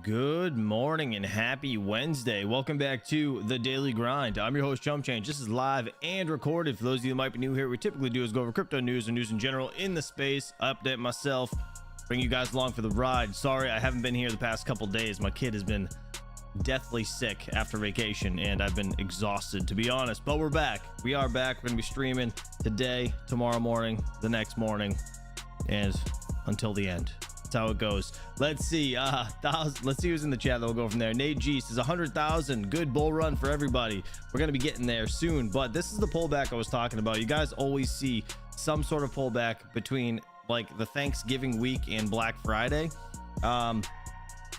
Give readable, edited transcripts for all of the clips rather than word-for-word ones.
Good morning and happy Wednesday. Welcome back to the Daily Grind. I'm your host, Chump Change. This is live and recorded. For those of you that might be new here, what we typically do is go over crypto news and news in general in the space, update myself, bring you guys along for the ride. Sorry, I haven't been here the past couple days. My kid has been deathly sick after vacation and I've been exhausted, to be honest, but we're back. We are back. We're gonna be streaming today, tomorrow morning, the next morning, and until the end. That's how it goes. Let's see. Let's see who's in the chat. We'll go from there. Nate G says 100,000. Good bull run for everybody. We're gonna be getting there soon, but this is the pullback I was talking about. You guys always see some sort of pullback between like the Thanksgiving week and Black Friday.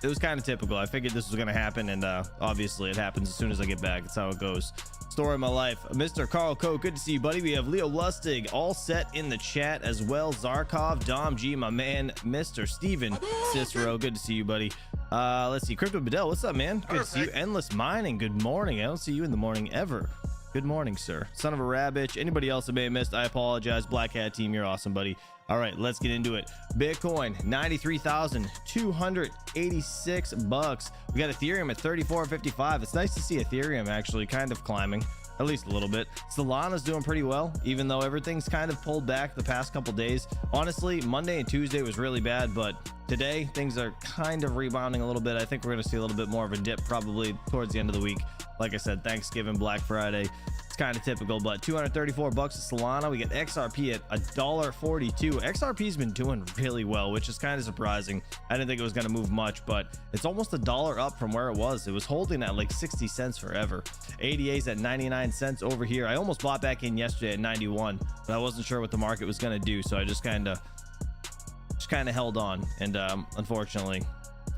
It was kind of typical. I figured this was going to happen, and obviously it happens as soon as I get back. That's how it goes. Story of my life. Mr. Carl Coe, good to see you, buddy. We have Leo Lustig all set in the chat as well. Zarkov, Dom G, my man, Mr. Steven Cicero, good to see you, buddy. Let's see. Crypto Bedell, what's up, man? Good to see you. Endless Mining, good morning. I don't see you in the morning ever. Good morning, sir. Son of a rabbit. Anybody else I may have missed, I apologize. Black Hat team, you're awesome, buddy. All right, let's get into it. Bitcoin 93,286 bucks. We got Ethereum at 34.55. It's nice to see Ethereum actually kind of climbing, at least a little bit. Solana's doing pretty well, even though everything's kind of pulled back the past couple days. Honestly, Monday and Tuesday was really bad, but today things are kind of rebounding a little bit. I think we're going to see a little bit more of a dip probably towards the end of the week. Like I said, Thanksgiving, Black Friday, it's kind of typical, but 234 bucks of Solana. We get XRP at $1.42. XRP's been doing really well, which is kind of surprising. I didn't think it was going to move much, but it's almost $1 up from where it was. It was holding at like 60 cents forever. ADA's at 99 cents over here. I almost bought back in yesterday at 91, but I wasn't sure what the market was going to do, so I just kind of held on, and unfortunately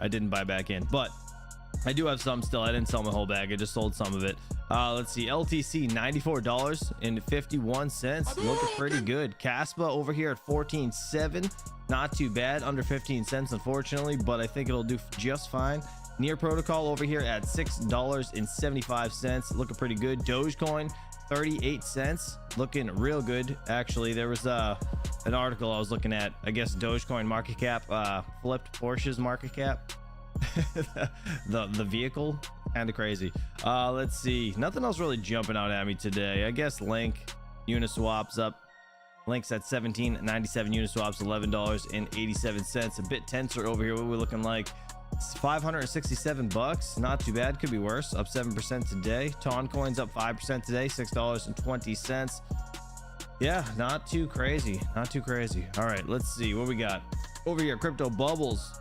I didn't buy back in, but I do have some still. I didn't sell my whole bag. I just sold some of it. Let's see. LTC $94.51. Looking pretty good. Caspa over here at 14.7. Not too bad. Under 15 cents, unfortunately, but I think it'll do just fine. Near Protocol over here at $6.75. Looking pretty good. Dogecoin 38 cents. Looking real good. Actually, there was an article I was looking at. I guess Dogecoin market cap flipped Porsche's market cap. the vehicle, kind of crazy. Let's see, nothing else really jumping out at me today. I guess Link Uniswap's up. Link's at 17.97. Uniswap's $11.87. A bit tenser over here. What we're looking like, it's 567 bucks. Not too bad, could be worse. Up 7% today. Toncoin's up 5% today, $6.20. Yeah, not too crazy, not too crazy. All right, let's see what we got over here. Crypto bubbles.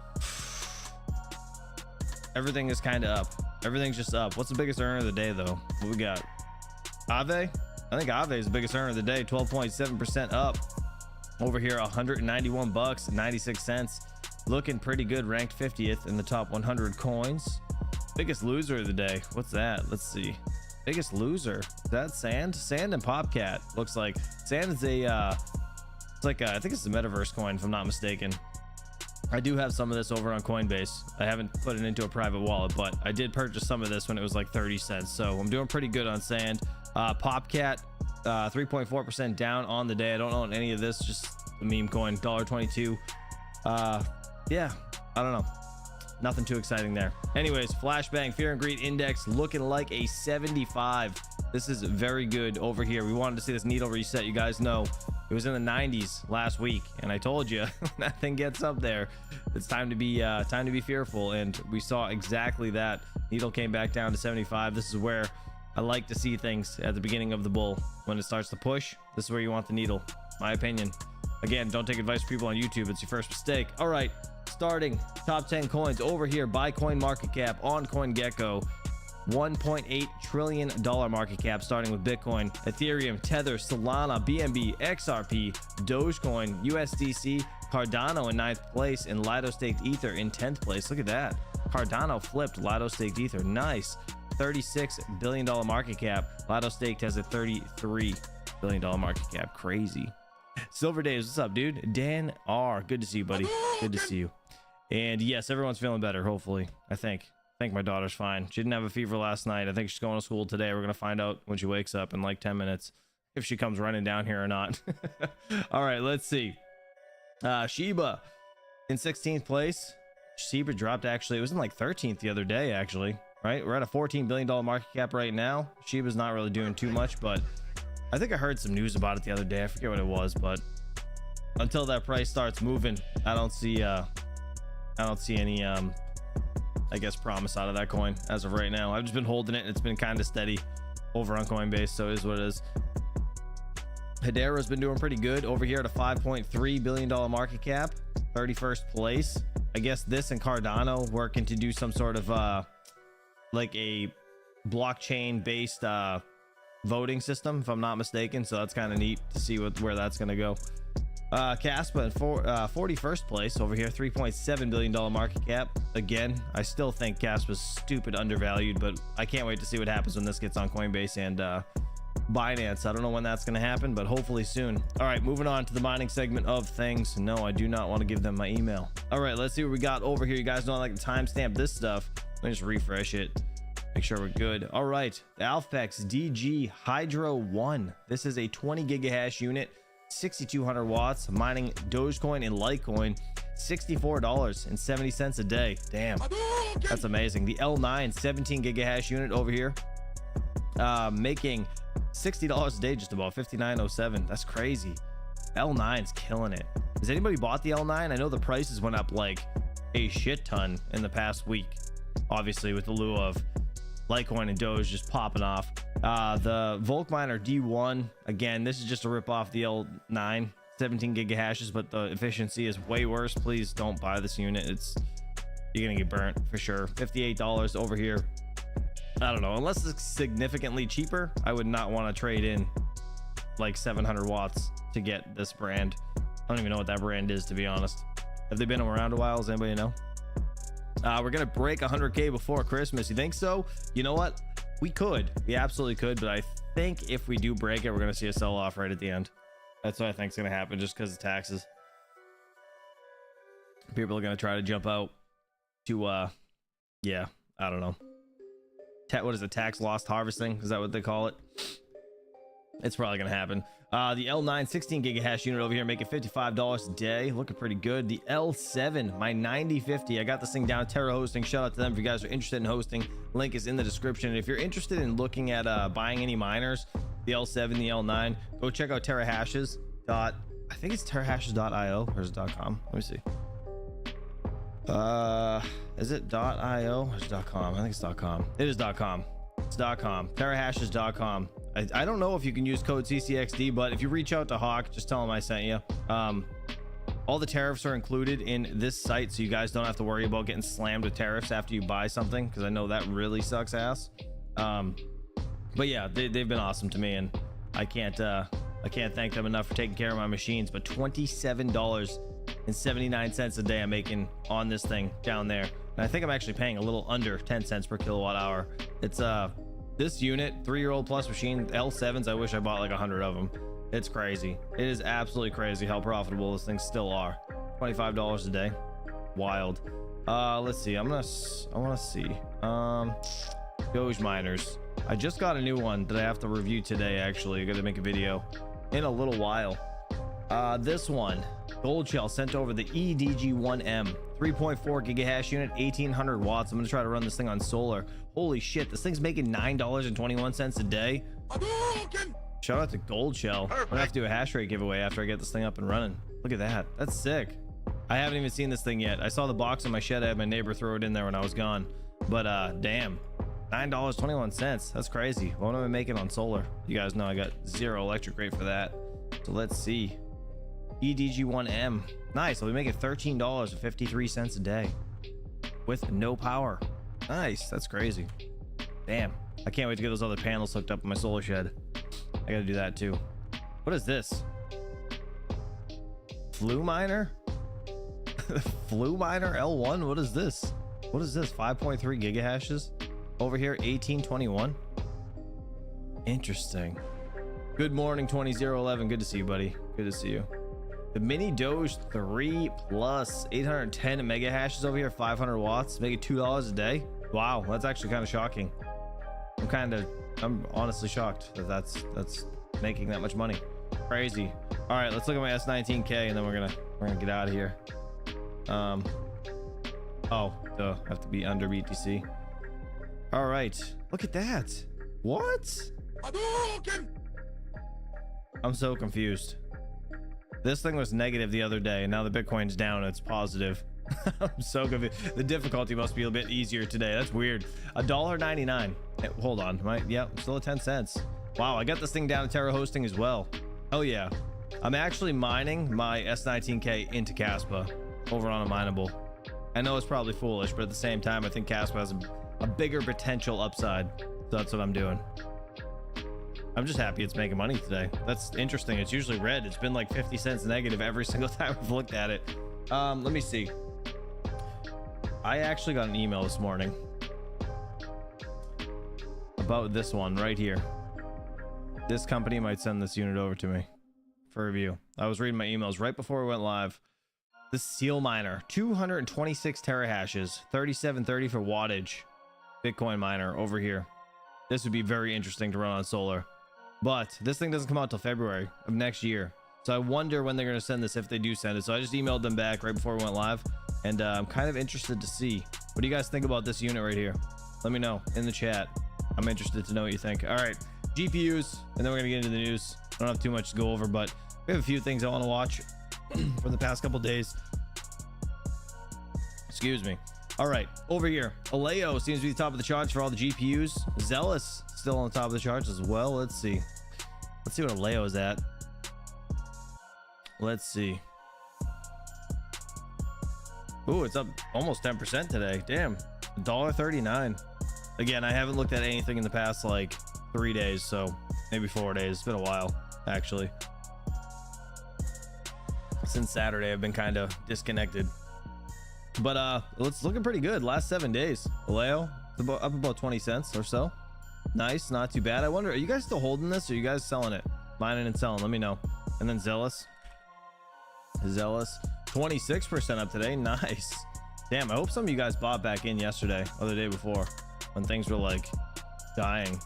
Everything is kind of up. Everything's just up. What's the biggest earner of the day though? What we got? Aave. I think Aave is the biggest earner of the day. 12.7% up over here. 191 bucks 96 cents. Looking pretty good. Ranked 50th in the top 100 coins. Biggest loser of the day. What's that? Let's see. Biggest loser. Is that Sand and Popcat? Looks like Sand is a it's like I think it's the metaverse coin, if I'm not mistaken. I do have some of this over on Coinbase. I haven't put it into a private wallet, but I did purchase some of this when it was like 30 cents. So I'm doing pretty good on Sand. Popcat 3.4% down on the day. I don't own any of this, just a meme coin. $1.22. Yeah, I don't know, nothing too exciting there. Anyways, Flashbang Fear and Greed Index looking like a 75. This is very good over here. We wanted to see this needle reset. You guys know it was in the 90s last week, and I told you that thing gets up there, it's time to be fearful, and we saw exactly that. Needle came back down to 75. This is where I like to see things at the beginning of the bull. When it starts to push, this is where you want the needle, my opinion. Again, don't take advice from people on YouTube. It's your first mistake. All right, starting top 10 coins over here by coin market cap on CoinGecko. $1.8 trillion market cap, starting with Bitcoin, Ethereum, Tether, Solana, BNB, XRP, Dogecoin, USDC, Cardano in 9th place, and Lido staked Ether in 10th place. Look at that. Cardano flipped Lido staked Ether. Nice. $36 billion market cap. Lido staked has a $33 billion market cap. Crazy. Silver Days, what's up, dude? Dan R, good to see you, buddy. Good to see you. And yes, everyone's feeling better, hopefully. I think my daughter's fine. She didn't have a fever last night. I think she's going to school today. We're gonna find out when she wakes up in like 10 minutes if she comes running down here or not. All right, let's see. Shiba in 16th place. Sheba dropped, actually. It was in like 13th the other day, actually, right? We're at a $14 billion market cap right now. Sheba's not really doing too much, but I think I heard some news about it the other day. I forget what it was, but until that price starts moving, I don't see any I guess promise out of that coin as of right now. I've just been holding it and it's been kind of steady over on Coinbase, so it is what it is. Hedera's been doing pretty good over here at a $5.3 billion market cap, 31st place. I guess this and Cardano working to do some sort of like a blockchain based voting system, if I'm not mistaken, so that's kind of neat to see where that's going to go. Caspa in 41st place over here, $3.7 billion market cap. Again, I still think Caspa's stupid undervalued, but I can't wait to see what happens when this gets on Coinbase and Binance. I don't know when that's going to happen, but hopefully soon. All right, moving on to the mining segment of things. No, I do not want to give them my email. All right, let's see what we got over here. You guys know I like to timestamp this stuff. Let me just refresh it, make sure we're good. All right, the Alphex DG Hydro 1. This is a 20 gigahash unit, 6,200 watts, mining Dogecoin and Litecoin, $64.70 a day. Damn, that's amazing. The L9 17 gigahash unit over here, making $60 a day, just about $59.07. That's crazy. L9's killing it. Has anybody bought the L9? I know the prices went up like a shit ton in the past week, obviously with the lieu of Litecoin and Doge just popping off. The Volk Miner D1, again, this is just a rip off the L9, 17 gigahashes, but the efficiency is way worse. Please don't buy this unit. You're gonna get burnt for sure. $58 over here. I don't know, unless it's significantly cheaper, I would not want to trade in like 700 watts to get this brand. I don't even know what that brand is, to be honest. Have they been around a while? Does anybody know? We're gonna break 100k before Christmas. You think so? You know what, we absolutely could, but I think if we do break it, we're gonna see a sell-off right at the end. That's what I think is gonna happen, just because of taxes. People are gonna try to jump out to yeah, I don't know, what is it, tax loss harvesting? Is that what they call it? It's probably gonna happen. The L9 16 gigahash unit over here making $55 a day, looking pretty good. The L7, my 9050, I got this thing down at Terra Hosting. Shout out to them if you guys are interested in hosting. Link is in the description. If you're interested in looking at buying any miners, the L7, the L9, go check out Terra Hashes. I think it's terrahashes.io or is it .com? Let me see. Is it .io or is it .com? I think it's .com. It is .com. It's .com. terrahashes.com. I don't know if you can use code CCXD, but if you reach out to Hawk, just tell him I sent you. All the tariffs are included in this site, so you guys don't have to worry about getting slammed with tariffs after you buy something, because I know that really sucks ass. But yeah, they've been awesome to me, and I can't thank them enough for taking care of my machines. But $27.79 a day I'm making on this thing down there, and I think I'm actually paying a little under 10 cents per kilowatt hour. It's this unit, 3-year-old plus machine, L7s, I wish I bought like 100 of them. It's crazy. It is absolutely crazy how profitable those things still are. $25 a day, wild. Let's see, I want to see Doge miners. I just got a new one that I have to review today. Actually, I got to make a video in a little while. This one, Gold Shell, sent over the EDG1M, 3.4 gigahash unit, 1800 watts. I'm gonna try to run this thing on solar. Holy shit, this thing's making $9.21 a day. Shout out to Gold Shell. I'm gonna have to do a hash rate giveaway after I get this thing up and running. Look at that, that's sick. I haven't even seen this thing yet. I saw the box in my shed. I had my neighbor throw it in there when I was gone, but damn, $9.21. That's crazy. What am I making on solar? You guys know I got zero electric rate for that. So let's see. EDG1M, nice. I'll be making $13.53 a day with no power. Nice, that's crazy. Damn, I can't wait to get those other panels hooked up in my solar shed. I gotta do that too. What is this? Flu miner? Flu miner L1? What is this? What is this? 5.3 gigahashes over here, 1821. Interesting. Good morning, 20011. Good to see you, buddy. Good to see you. The mini Doge 3 plus 810 mega hashes over here, 500 watts, making $2 a day. Wow, that's actually kind of shocking. I'm honestly shocked that that's making that much money. Crazy. All right, let's look at my S19K and then we're gonna get out of here. Oh, duh, have to be under BTC. All right, look at that. What? I'm so confused. This thing was negative the other day, and now the Bitcoin's down and it's positive. I'm so confused. The difficulty must be a bit easier today. That's weird. $1.99. Hold on. Yep, still at 10 cents. Wow, I got this thing down to Terra Hosting as well. Oh yeah, I'm actually mining my S19K into Caspa over on a mineable. I know it's probably foolish, but at the same time, I think Caspa has a bigger potential upside. So that's what I'm doing. I'm just happy it's making money today. That's interesting. It's usually red. It's been like 50 cents negative every single time I've looked at it. Let me see. I actually got an email this morning about this one right here. This company might send this unit over to me for review. I was reading my emails right before we went live. The Seal Miner, 226 terahashes, 3730 for wattage. Bitcoin miner over here. This would be very interesting to run on solar, but this thing doesn't come out till February of next year. So I wonder when they're going to send this, if they do send it. So I just emailed them back right before we went live, and I'm kind of interested to see. What do you guys think about this unit right here? Let me know in the chat. I'm interested to know what you think. All right, GPUs, and then we're gonna get into the news. I don't have too much to go over, but we have a few things I want to watch for the past couple days. Excuse me. All right, over here, Aleo seems to be the top of the charts for all the GPUs. Zealous still on the top of the charts as well. Let's see what Aleo is at. Let's see. Ooh, it's up almost 10% today. Damn, $1.39. Again, I haven't looked at anything in the past like 3 days, so maybe 4 days. It's been a while, actually. Since Saturday, I've been kind of disconnected. But it's looking pretty good. Last 7 days, Aleo up about 20 cents or so. Nice, not too bad. I wonder, are you guys still holding this, or are you guys selling it? Mining and selling, let me know. And then Zealous 26% up today. Nice. Damn, I hope some of you guys bought back in yesterday or the day before when things were like dying.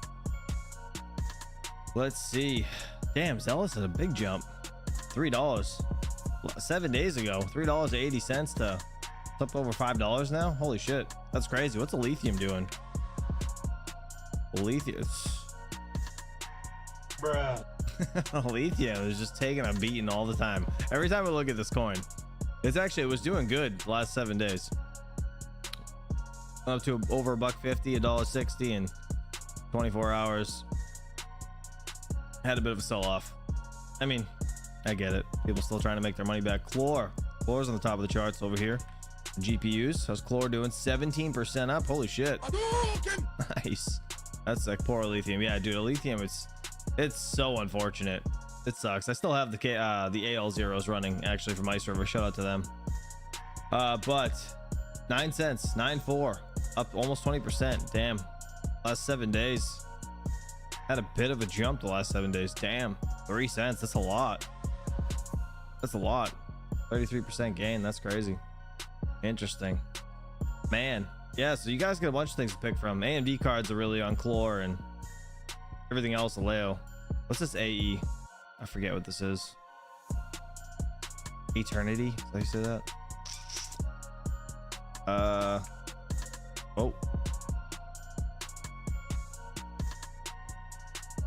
Let's see. Damn, Zealous had a big jump. $3 7 days ago. $3.80 to up over $5 now. Holy shit, that's crazy. What's the lithium doing? Lithium, bruh. Lithium is just taking a beating all the time. Every time I look at this coin, it was doing good the last 7 days, up to over $1.50, $1.60 in 24 hours. Had a bit of a sell-off. I mean, I get it. People still trying to make their money back. Chlor's on the top of the charts over here. GPUs, how's Chlor doing? 17% up. Holy shit. Nice. That's like poor lithium. Yeah, dude, lithium, it's so unfortunate. It sucks. I still have the AL zeros running actually from Ice River. Shout out to them. But 9 cents, 9.4, up almost 20%. Damn. Last 7 days. Had a bit of a jump the last 7 days. Damn. 3 cents. That's a lot. That's a lot. 33% gain. That's crazy. Interesting, man. Yeah, so you guys get a bunch of things to pick from. AMD cards are really on Chlor, and everything else Aleo. What's this AE? I forget what this is. Eternity, is that how you say that? Oh,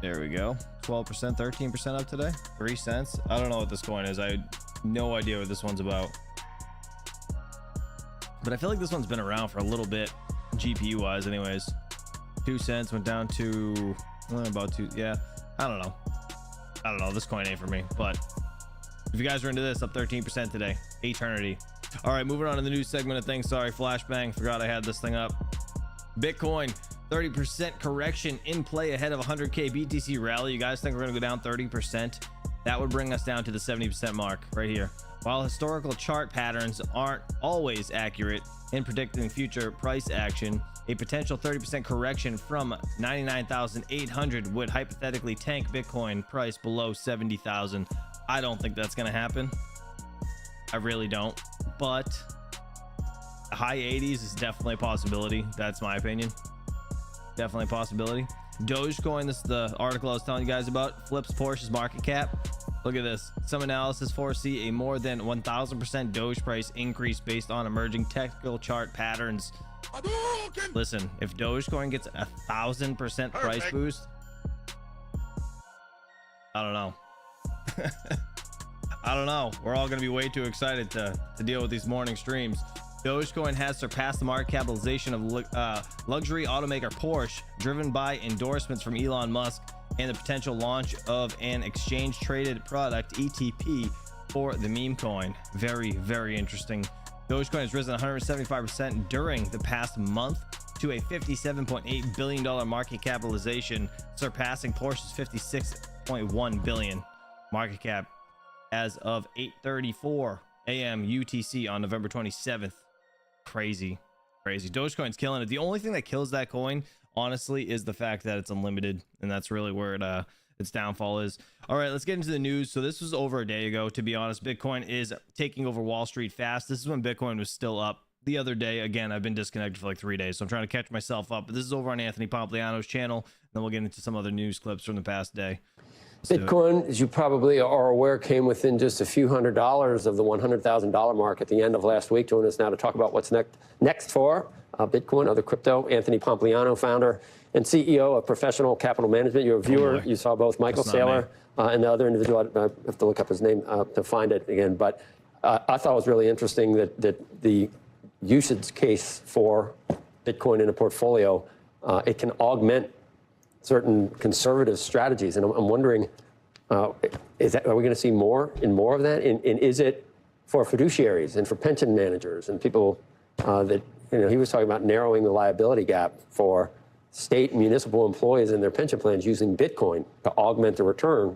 there we go. 12%, 13% up today. 3 cents. I don't know what this coin is. I had no idea what this one's about, but I feel like this one's been around for a little bit, GPU wise anyways. 2 cents, went down to about 2. Yeah, I don't know. This coin ain't for me, but if you guys are into this, up 13% today. Eternity. All right, moving on to the news segment of things. Sorry, flashbang, forgot I had this thing up. Bitcoin, 30% correction in play ahead of 100k BTC rally. You guys think we're gonna go down 30%? That would bring us down to the 70% mark right here. While historical chart patterns aren't always accurate in predicting future price action, a potential 30% correction from 99,800 would hypothetically tank Bitcoin price below 70,000. I don't think that's going to happen. I really don't. But high 80s is definitely a possibility. That's my opinion. Definitely a possibility. Dogecoin, this is the article I was telling you guys about, flips Porsche's market cap. Look at this. Some analysis foresee a more than 1,000% Doge price increase based on emerging technical chart patterns. Listen, if Dogecoin gets 1,000% price boost, I don't know. I don't know. We're all going to be way too excited to deal with these morning streams. Dogecoin has surpassed the market capitalization of luxury automaker Porsche, driven by endorsements from Elon Musk and the potential launch of an exchange traded product ETP for the meme coin. Very, very interesting. Dogecoin has risen 175% during the past month to a $57.8 billion market capitalization, surpassing Porsche's $56.1 billion market cap as of 8:34 a.m. UTC on November 27th. Crazy. Dogecoin's killing it. The only thing that kills that coin, honestly, is the fact that it's unlimited, and that's really where its downfall is. All right, let's get into the news. So this was over a day ago. To be honest, Bitcoin is taking over Wall Street fast. This is when Bitcoin was still up the other day. Again, I've been disconnected for like 3 days, so I'm trying to catch myself up. But this is over on Anthony Pompliano's channel. Then we'll get into some other news clips from the past day. Bitcoin, as you probably are aware, came within just a few $100s of the $100,000 mark at the end of last week. Joining us now to talk about what's next for Bitcoin, other crypto, Anthony Pompliano, founder and CEO of Professional Capital Management. You're a viewer. You saw both Michael Saylor and the other individual. I have to look up his name to find it again. But I thought it was really interesting that the usage case for Bitcoin in a portfolio, it can augment certain conservative strategies. And I'm wondering, are we going to see more of that? And is it for fiduciaries and for pension managers and people that, he was talking about narrowing the liability gap for state and municipal employees and their pension plans using Bitcoin to augment the return.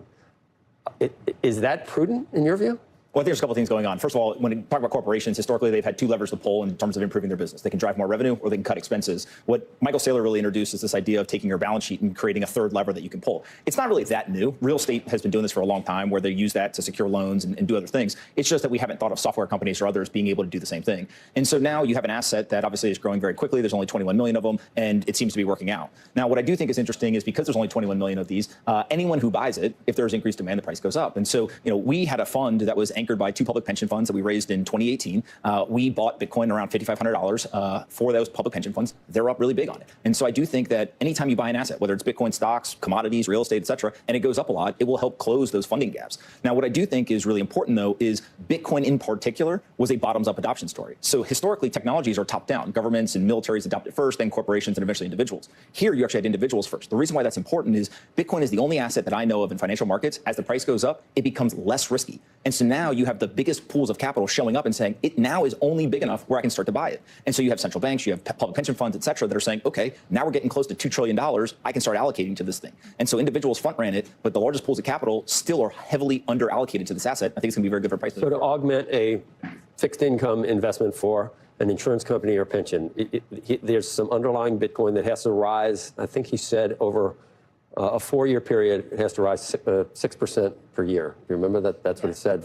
Is that prudent in your view? Well, I think there's a couple of things going on. First of all, when you talk about corporations, historically, they've had two levers to pull in terms of improving their business. They can drive more revenue or they can cut expenses. What Michael Saylor really introduced is this idea of taking your balance sheet and creating a third lever that you can pull. It's not really that new. Real estate has been doing this for a long time, where they use that to secure loans and do other things. It's just that we haven't thought of software companies or others being able to do the same thing. And so now you have an asset that obviously is growing very quickly. There's only 21 million of them, and it seems to be working out. Now, what I do think is interesting is because there's only 21 million of these, anyone who buys it, if there's increased demand, the price goes up. And so, we had a fund that was anchored by two public pension funds that we raised in 2018. We bought Bitcoin around $5,500 for those public pension funds. They're up really big on it. And so I do think that anytime you buy an asset, whether it's Bitcoin stocks, commodities, real estate, et cetera, and it goes up a lot, it will help close those funding gaps. Now, what I do think is really important, though, is Bitcoin in particular was a bottoms-up adoption story. So historically, technologies are top-down. Governments and militaries adopt it first, then corporations, and eventually individuals. Here, you actually had individuals first. The reason why that's important is Bitcoin is the only asset that I know of in financial markets. As the price goes up, it becomes less risky. And so now you have the biggest pools of capital showing up and saying it now is only big enough where I can start to buy it. And so you have central banks, you have public pension funds, et cetera, that are saying, okay, now we're getting close to $2 trillion. I can start allocating to this thing. And so individuals front ran it, but the largest pools of capital still are heavily under allocated to this asset. I think it's going to be very good for prices. So to augment a fixed income investment for an insurance company or pension, there's some underlying Bitcoin that has to rise. I think he said over a 4-year period, it has to rise 6% per year. You remember that? That's what it said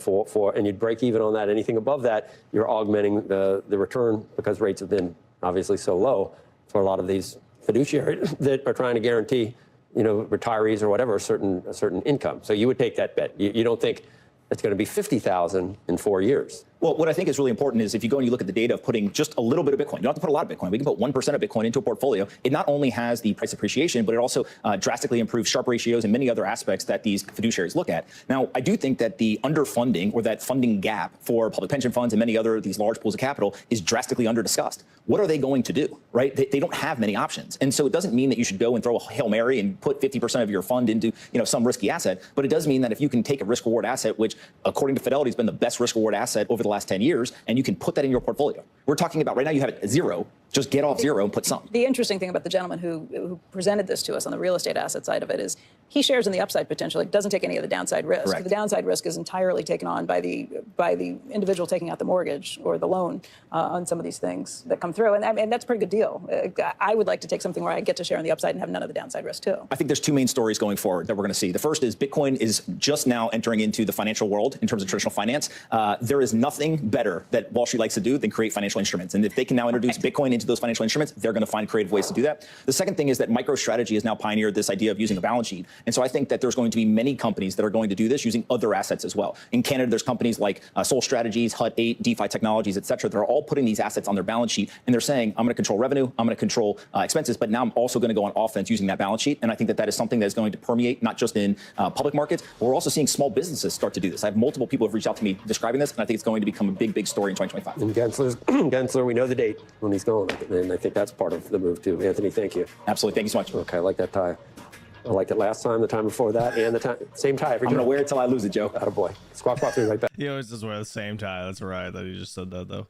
and you'd break even on that. Anything above that, you're augmenting the return because rates have been obviously so low for a lot of these fiduciaries that are trying to guarantee, retirees or whatever, a certain income. So you would take that bet. You don't think it's going to be 50,000 in 4 years. Well, what I think is really important is if you go and you look at the data of putting just a little bit of Bitcoin, you don't have to put a lot of Bitcoin. We can put 1% of Bitcoin into a portfolio. It not only has the price appreciation, but it also drastically improves Sharpe ratios and many other aspects that these fiduciaries look at. Now, I do think that the underfunding or that funding gap for public pension funds and many other these large pools of capital is drastically under-discussed. What are they going to do, right? They don't have many options. And so it doesn't mean that you should go and throw a Hail Mary and put 50% of your fund into some risky asset, but it does mean that if you can take a risk-reward asset, which according to Fidelity has been the best risk-reward asset over the last 10 years, and you can put that in your portfolio. We're talking about right now you have it at zero. Just get off zero and put some. The interesting thing about the gentleman who presented this to us on the real estate asset side of it is he shares in the upside potential. It doesn't take any of the downside risk. Correct. The downside risk is entirely taken on by the individual taking out the mortgage or the loan on some of these things that come through. And that's a pretty good deal. I would like to take something where I get to share in the upside and have none of the downside risk too. I think there's two main stories going forward that we're going to see. The first is Bitcoin is just now entering into the financial world in terms of traditional finance. There is nothing better that Wall Street likes to do than create financial instruments. And if they can now introduce Bitcoin into those financial instruments, they're going to find creative ways to do that. The second thing is that MicroStrategy has now pioneered this idea of using a balance sheet. And so I think that there's going to be many companies that are going to do this using other assets as well. In Canada, there's companies like Soul Strategies, Hut 8, DeFi Technologies, et cetera. They're all putting these assets on their balance sheet, and they're saying, I'm going to control revenue, I'm going to control expenses, but now I'm also going to go on offense using that balance sheet. And I think that that is something that is going to permeate not just in public markets, but we're also seeing small businesses start to do this. I have multiple people who have reached out to me describing this, and I think it's going to become a big, big story in 2025. And Gensler, we know the date when he's going, and I think that's part of the move too. Anthony, thank you. Absolutely. Thank you so much. Okay, I like that tie. I liked it last time, the time before that, and the time, same tie every time. I'm going to wear it till I lose it, Joe. Attaboy. Squawk, be right back. He always just wear the same tie. That's right. That he just said that though.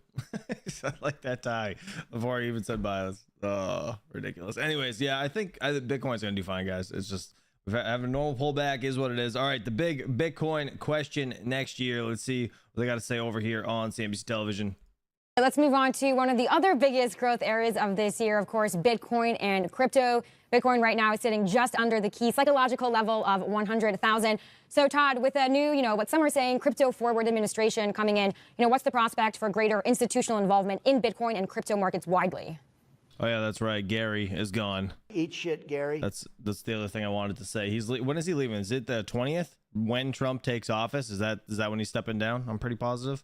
I like that tie before he even said bias. Oh, ridiculous. Anyways, yeah, I think Bitcoin's gonna do fine, guys. It's just having a normal pullback is what it is. All right, the big Bitcoin question next year. Let's see what they got to say over here on CNBC television. Let's move on to one of the other biggest growth areas of this year, of course, Bitcoin and crypto. Bitcoin right now is sitting just under the key psychological level of 100,000. So Todd, with a new, what some are saying, crypto forward administration coming in, what's the prospect for greater institutional involvement in Bitcoin and crypto markets widely? Oh yeah, that's right. Gary is gone. Eat shit, Gary. That's the other thing I wanted to say. When is he leaving? Is it the 20th when Trump takes office? Is that when he's stepping down? I'm pretty positive.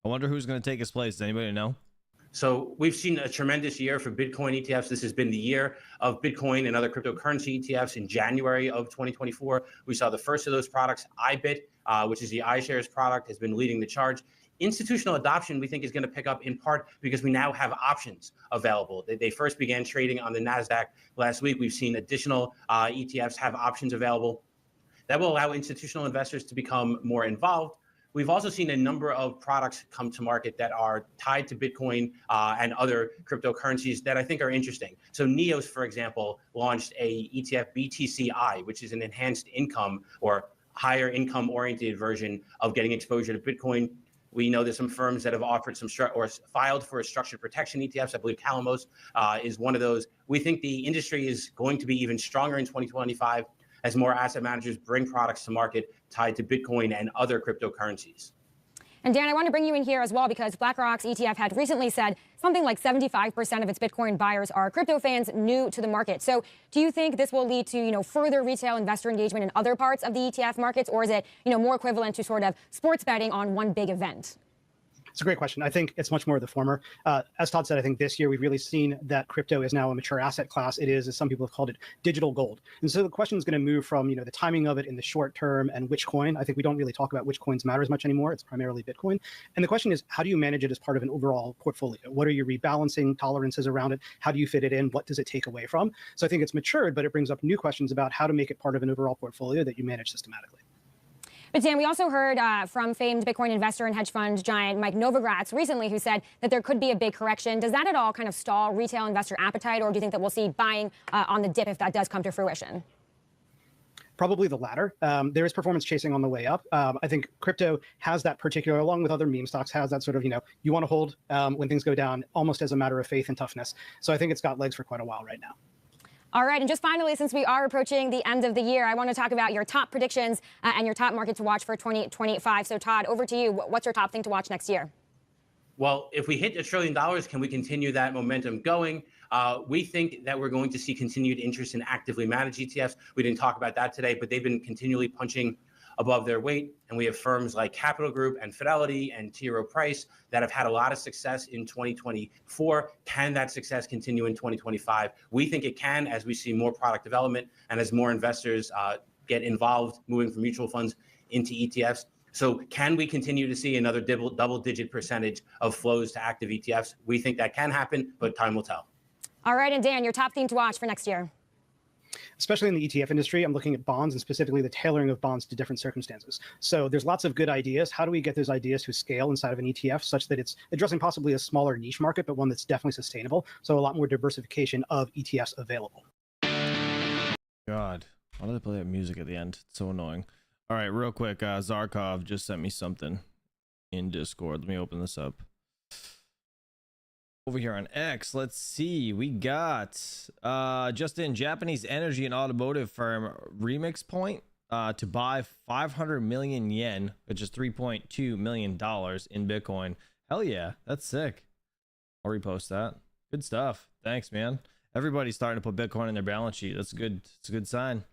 I wonder who's going to take his place. Does anybody know? So we've seen a tremendous year for Bitcoin ETFs. This has been the year of Bitcoin and other cryptocurrency ETFs. In January of 2024, we saw the first of those products, iBit, which is the iShares product, has been leading the charge. Institutional adoption, we think, is going to pick up in part because we now have options available. They first began trading on the NASDAQ last week. We've seen additional ETFs have options available. That will allow institutional investors to become more involved. We've also seen a number of products come to market that are tied to Bitcoin and other cryptocurrencies that I think are interesting. So NEOS, for example, launched a ETF BTCI, which is an enhanced income or higher income oriented version of getting exposure to Bitcoin. We know there's some firms that have offered some or filed for a structured protection ETFs. I believe Calamos is one of those. We think the industry is going to be even stronger in 2025 as more asset managers bring products to market tied to Bitcoin and other cryptocurrencies. And Dan, I want to bring you in here as well because BlackRock's ETF had recently said something like 75% of its Bitcoin buyers are crypto fans new to the market. So do you think this will lead to, further retail investor engagement in other parts of the ETF markets, or is it, more equivalent to sort of sports betting on one big event? It's a great question. I think it's much more of the former. As Todd said, I think this year we've really seen that crypto is now a mature asset class. It is, as some people have called it, digital gold. And so the question is going to move from, the timing of it in the short term and which coin. I think we don't really talk about which coins matter as much anymore. It's primarily Bitcoin. And the question is, how do you manage it as part of an overall portfolio? What are your rebalancing tolerances around it? How do you fit it in? What does it take away from? So I think it's matured, but it brings up new questions about how to make it part of an overall portfolio that you manage systematically. But Dan, we also heard from famed Bitcoin investor and hedge fund giant Mike Novogratz recently, who said that there could be a big correction. Does that at all kind of stall retail investor appetite, or do you think that we'll see buying on the dip if that does come to fruition? Probably the latter. There is performance chasing on the way up. I think crypto has that particular, along with other meme stocks, has that sort of, you want to hold when things go down almost as a matter of faith and toughness. So I think it's got legs for quite a while right now. All right, and just finally, since we are approaching the end of the year, I want to talk about your top predictions and your top market to watch for 2025. So Todd, over to you. What's your top thing to watch next year? Well, if we hit $1 trillion, can we continue that momentum going? We think that we're going to see continued interest in actively managed ETFs. We didn't talk about that today, but they've been continually punching above their weight. And we have firms like Capital Group and Fidelity and T. Rowe Price that have had a lot of success in 2024. Can that success continue in 2025? We think it can, as we see more product development and as more investors get involved moving from mutual funds into ETFs. So can we continue to see another double-digit percentage of flows to active ETFs? We think that can happen, but time will tell. All right, and Dan, your top theme to watch for next year? Especially in the ETF industry, I'm looking at bonds and specifically the tailoring of bonds to different circumstances. So there's lots of good ideas. How do we get those ideas to scale inside of an ETF such that it's addressing possibly a smaller niche market, but one that's definitely sustainable? So a lot more diversification of ETFs available. God, why do they play that music at the end? It's so annoying. All right, real quick, Zarkov just sent me something in Discord. Let me open this up. Over here on X, let's see, we got just in, Japanese energy and automotive firm Remix Point to buy 500 million yen, which is $3.2 million in Bitcoin. Hell yeah, that's sick. I'll repost that. Good stuff. Thanks, man. Everybody's starting to put Bitcoin in their balance sheet. That's good. It's a good sign.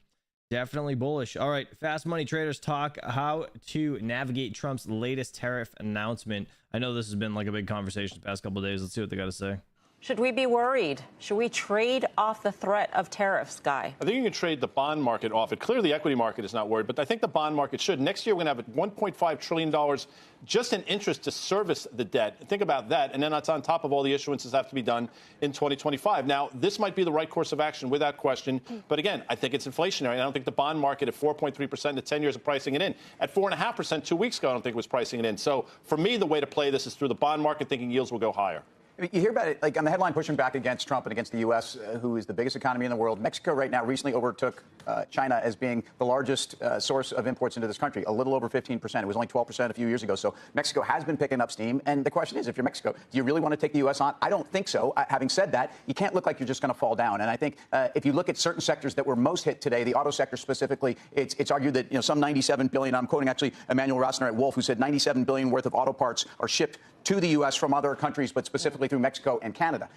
Definitely bullish. All right, fast money traders talk how to navigate Trump's latest tariff announcement. I know this has been like a big conversation the past couple of days. Let's see what they got to say. Should we be worried? Should we trade off the threat of tariffs, Guy? I think you can trade the bond market off it. Clearly, the equity market is not worried, but I think the bond market should. Next year, we're going to have $1.5 trillion just in interest to service the debt. Think about that. And then that's on top of all the issuances that have to be done in 2025. Now, this might be the right course of action without question. But again, I think it's inflationary. I don't think the bond market at 4.3% to 10 years of pricing it in. At 4.5% 2 weeks ago, I don't think it was pricing it in. So for me, the way to play this is through the bond market, thinking yields will go higher. You hear about it, like on the headline pushing back against Trump and against the U.S., who is the biggest economy in the world. Mexico right now recently overtook China as being the largest source of imports into this country, a little over 15%. It was only 12% a few years ago. So Mexico has been picking up steam. And the question is, if you're Mexico, do you really want to take the U.S. on? I don't think so. Having said that, you can't look like you're just going to fall down. And I think if you look at certain sectors that were most hit today, the auto sector specifically, it's argued that some 97 billion. I'm quoting actually Emmanuel Rossner at Wolf, who said 97 billion worth of auto parts are shipped to the U.S. from other countries, but specifically through Mexico and Canada.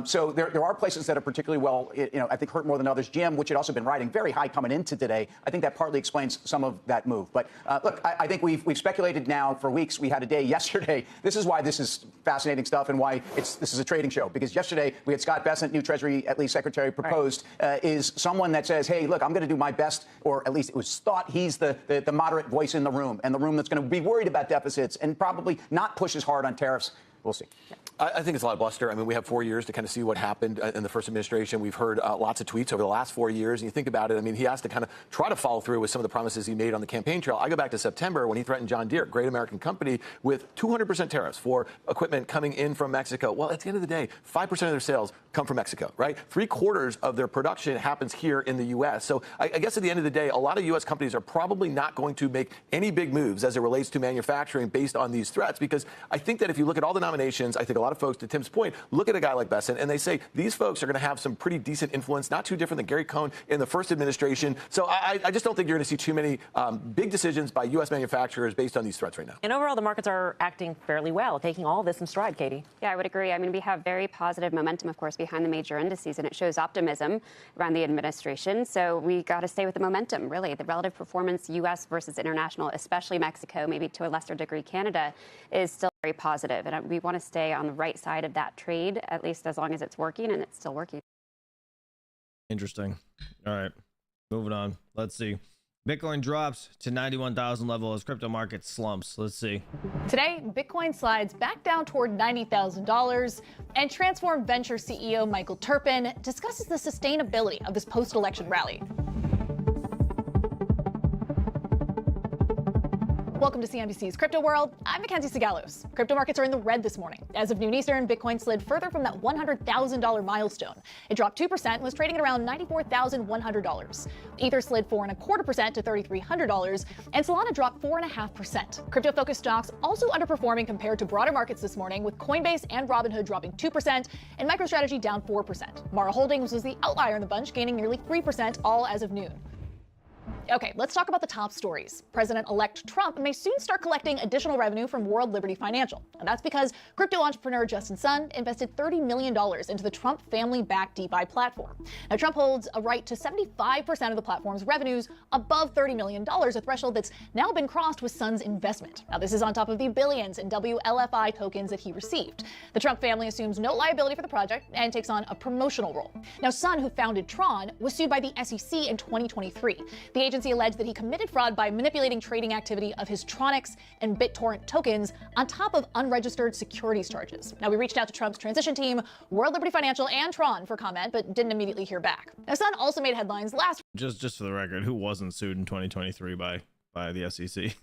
So there are places that are particularly well, I think hurt more than others. GM, which had also been riding very high coming into today, I think that partly explains some of that move. But look, I think we've speculated now for weeks. We had a day yesterday. This is why this is fascinating stuff and why this is a trading show. Because yesterday we had Scott Bessent, new Treasury at least Secretary, proposed is someone that says, hey, look, I'm going to do my best, or at least it was thought he's the moderate voice in the room, and the room that's going to be worried about deficits and probably not push as hard on tariffs. We'll see. I think it's a lot of bluster. I mean, we have 4 years to kind of see what happened in the first administration. We've heard lots of tweets over the last 4 years. And you think about it, I mean, he has to kind of try to follow through with some of the promises he made on the campaign trail. I go back to September when he threatened John Deere, great American company, with 200% tariffs for equipment coming in from Mexico. Well, at the end of the day, 5% of their sales come from Mexico, right? 3/4 of their production happens here in the U.S. So I guess at the end of the day, a lot of U.S. companies are probably not going to make any big moves as it relates to manufacturing based on these threats, because I think that if you look at all the nominations, I think a lot of folks, to Tim's point, look at a guy like Bessent and they say these folks are going to have some pretty decent influence, not too different than Gary Cohn in the first administration. So I just don't think you're going to see too many big decisions by U.S. manufacturers based on these threats right now. And overall, the markets are acting fairly well, taking all this in stride, Katie. Yeah, I would agree. I mean, we have very positive momentum, of course, behind the major indices, and it shows optimism around the administration. So we got to stay with the momentum, really. The relative performance, U.S. versus international, especially Mexico, maybe to a lesser degree Canada, is still very positive. And we want to stay on the right side of that trade, at least as long as it's working, and it's still working. Interesting. All right, moving on. Let's see. Bitcoin drops to 91,000 level as crypto market slumps. Let's see. Today, Bitcoin slides back down toward $90,000, and Transform Venture CEO Michael Turpin discusses the sustainability of this post-election rally. Welcome to CNBC's Crypto World. I'm Mackenzie Sigalos. Crypto markets are in the red this morning. As of noon Eastern, Bitcoin slid further from that $100,000 milestone. It dropped 2% and was trading at around $94,100. Ether slid 4.25% to $3,300, and Solana dropped 4.5%. Crypto-focused stocks also underperforming compared to broader markets this morning, with Coinbase and Robinhood dropping 2% and MicroStrategy down 4%. Mara Holdings was the outlier in the bunch, gaining nearly 3%, all as of noon. Okay, let's talk about the top stories. President-elect Trump may soon start collecting additional revenue from World Liberty Financial. And that's because crypto entrepreneur Justin Sun invested $30 million into the Trump family-backed DeFi platform. Now, Trump holds a right to 75% of the platform's revenues above $30 million, a threshold that's now been crossed with Sun's investment. Now, this is on top of the billions in WLFI tokens that he received. The Trump family assumes no liability for the project and takes on a promotional role. Now, Sun, who founded Tron, was sued by the SEC in 2023. The agency alleged that he committed fraud by manipulating trading activity of his Tronix and BitTorrent tokens on top of unregistered securities charges. Now, we reached out to Trump's transition team, World Liberty Financial, and Tron for comment, but didn't immediately hear back. Now, Sun also made headlines last Just for the record, who wasn't sued in 2023 by the SEC?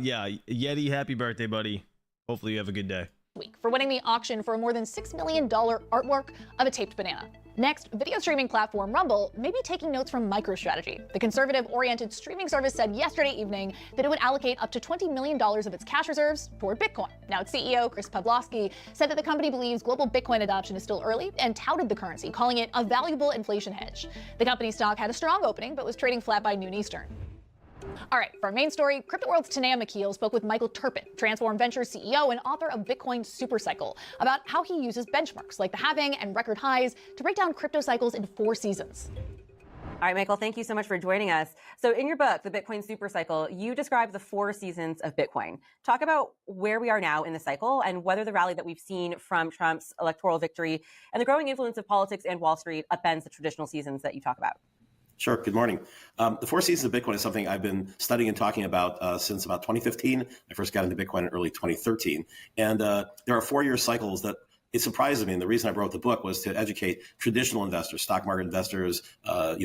Yeah, Yeti, happy birthday, buddy. Hopefully you have a good day. week for winning the auction for a more than $6 million artwork of a taped banana. Next, video streaming platform Rumble may be taking notes from MicroStrategy. The conservative-oriented streaming service said yesterday evening that it would allocate up to $20 million of its cash reserves toward Bitcoin. Now, its CEO, Chris Pavlovski, said that the company believes global Bitcoin adoption is still early and touted the currency, calling it a valuable inflation hedge. The company's stock had a strong opening, but was trading flat by noon Eastern. All right, for our main story, Crypto World's Tanea McKeel spoke with Michael Turpin, Transform Venture CEO and author of Bitcoin Supercycle, about how he uses benchmarks like the halving and record highs to break down crypto cycles in 4 seasons. All right, Michael, thank you so much for joining us. So in your book, The Bitcoin Super Cycle, you describe the 4 seasons of Bitcoin. Talk about where we are now in the cycle and whether the rally that we've seen from Trump's electoral victory and the growing influence of politics and Wall Street upends the traditional seasons that you talk about. Sure. Good morning. The 4 seasons of Bitcoin is something I've been studying and talking about since about 2015. I first got into Bitcoin in early 2013. And there are 4-year cycles that it surprises me. And the reason I wrote the book was to educate traditional investors, stock market investors,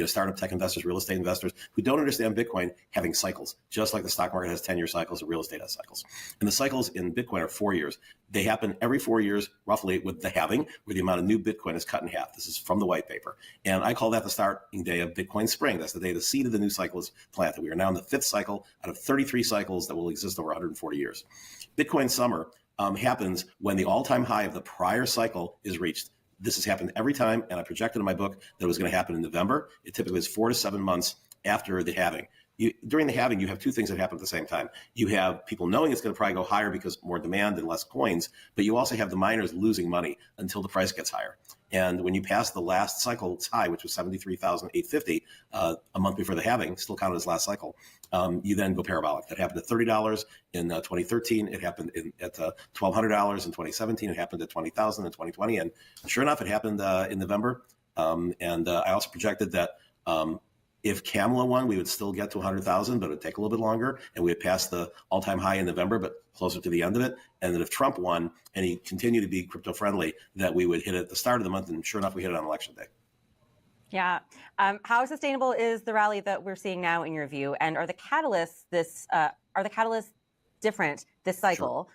startup tech investors, real estate investors who don't understand Bitcoin having cycles, just like the stock market has 10-year cycles, the real estate has cycles. And the cycles in Bitcoin are 4 years. They happen every 4 years, roughly, with the halving, where the amount of new Bitcoin is cut in half. This is from the white paper. And I call that the starting day of Bitcoin spring. That's the day the seed of the new cycle is planted. We are now in the 5th cycle out of 33 cycles that will exist over 140 years. Bitcoin summer happens when the all-time high of the prior cycle is reached. This has happened every time, and I projected in my book that it was going to happen in November. It typically is 4 to 7 months after the halving. During the halving, you have 2 things that happen at the same time. You have people knowing it's going to probably go higher because more demand and less coins, but you also have the miners losing money until the price gets higher. And when you pass the last cycle's high, which was 73,850 a month before the halving, still counted as last cycle, you then go parabolic. That happened at $30 in 2013. It happened at $1,200 in 2017. It happened at $20,000 in 2020. And sure enough, it happened in November. I also projected that if Kamala won, we would still get to 100,000, but it would take a little bit longer. And we would pass the all-time high in November, but closer to the end of it. And that if Trump won and he continued to be crypto-friendly, that we would hit it at the start of the month. And sure enough, we hit it on election day. Yeah. How sustainable is the rally that we're seeing now, in your view? And are the catalysts different this cycle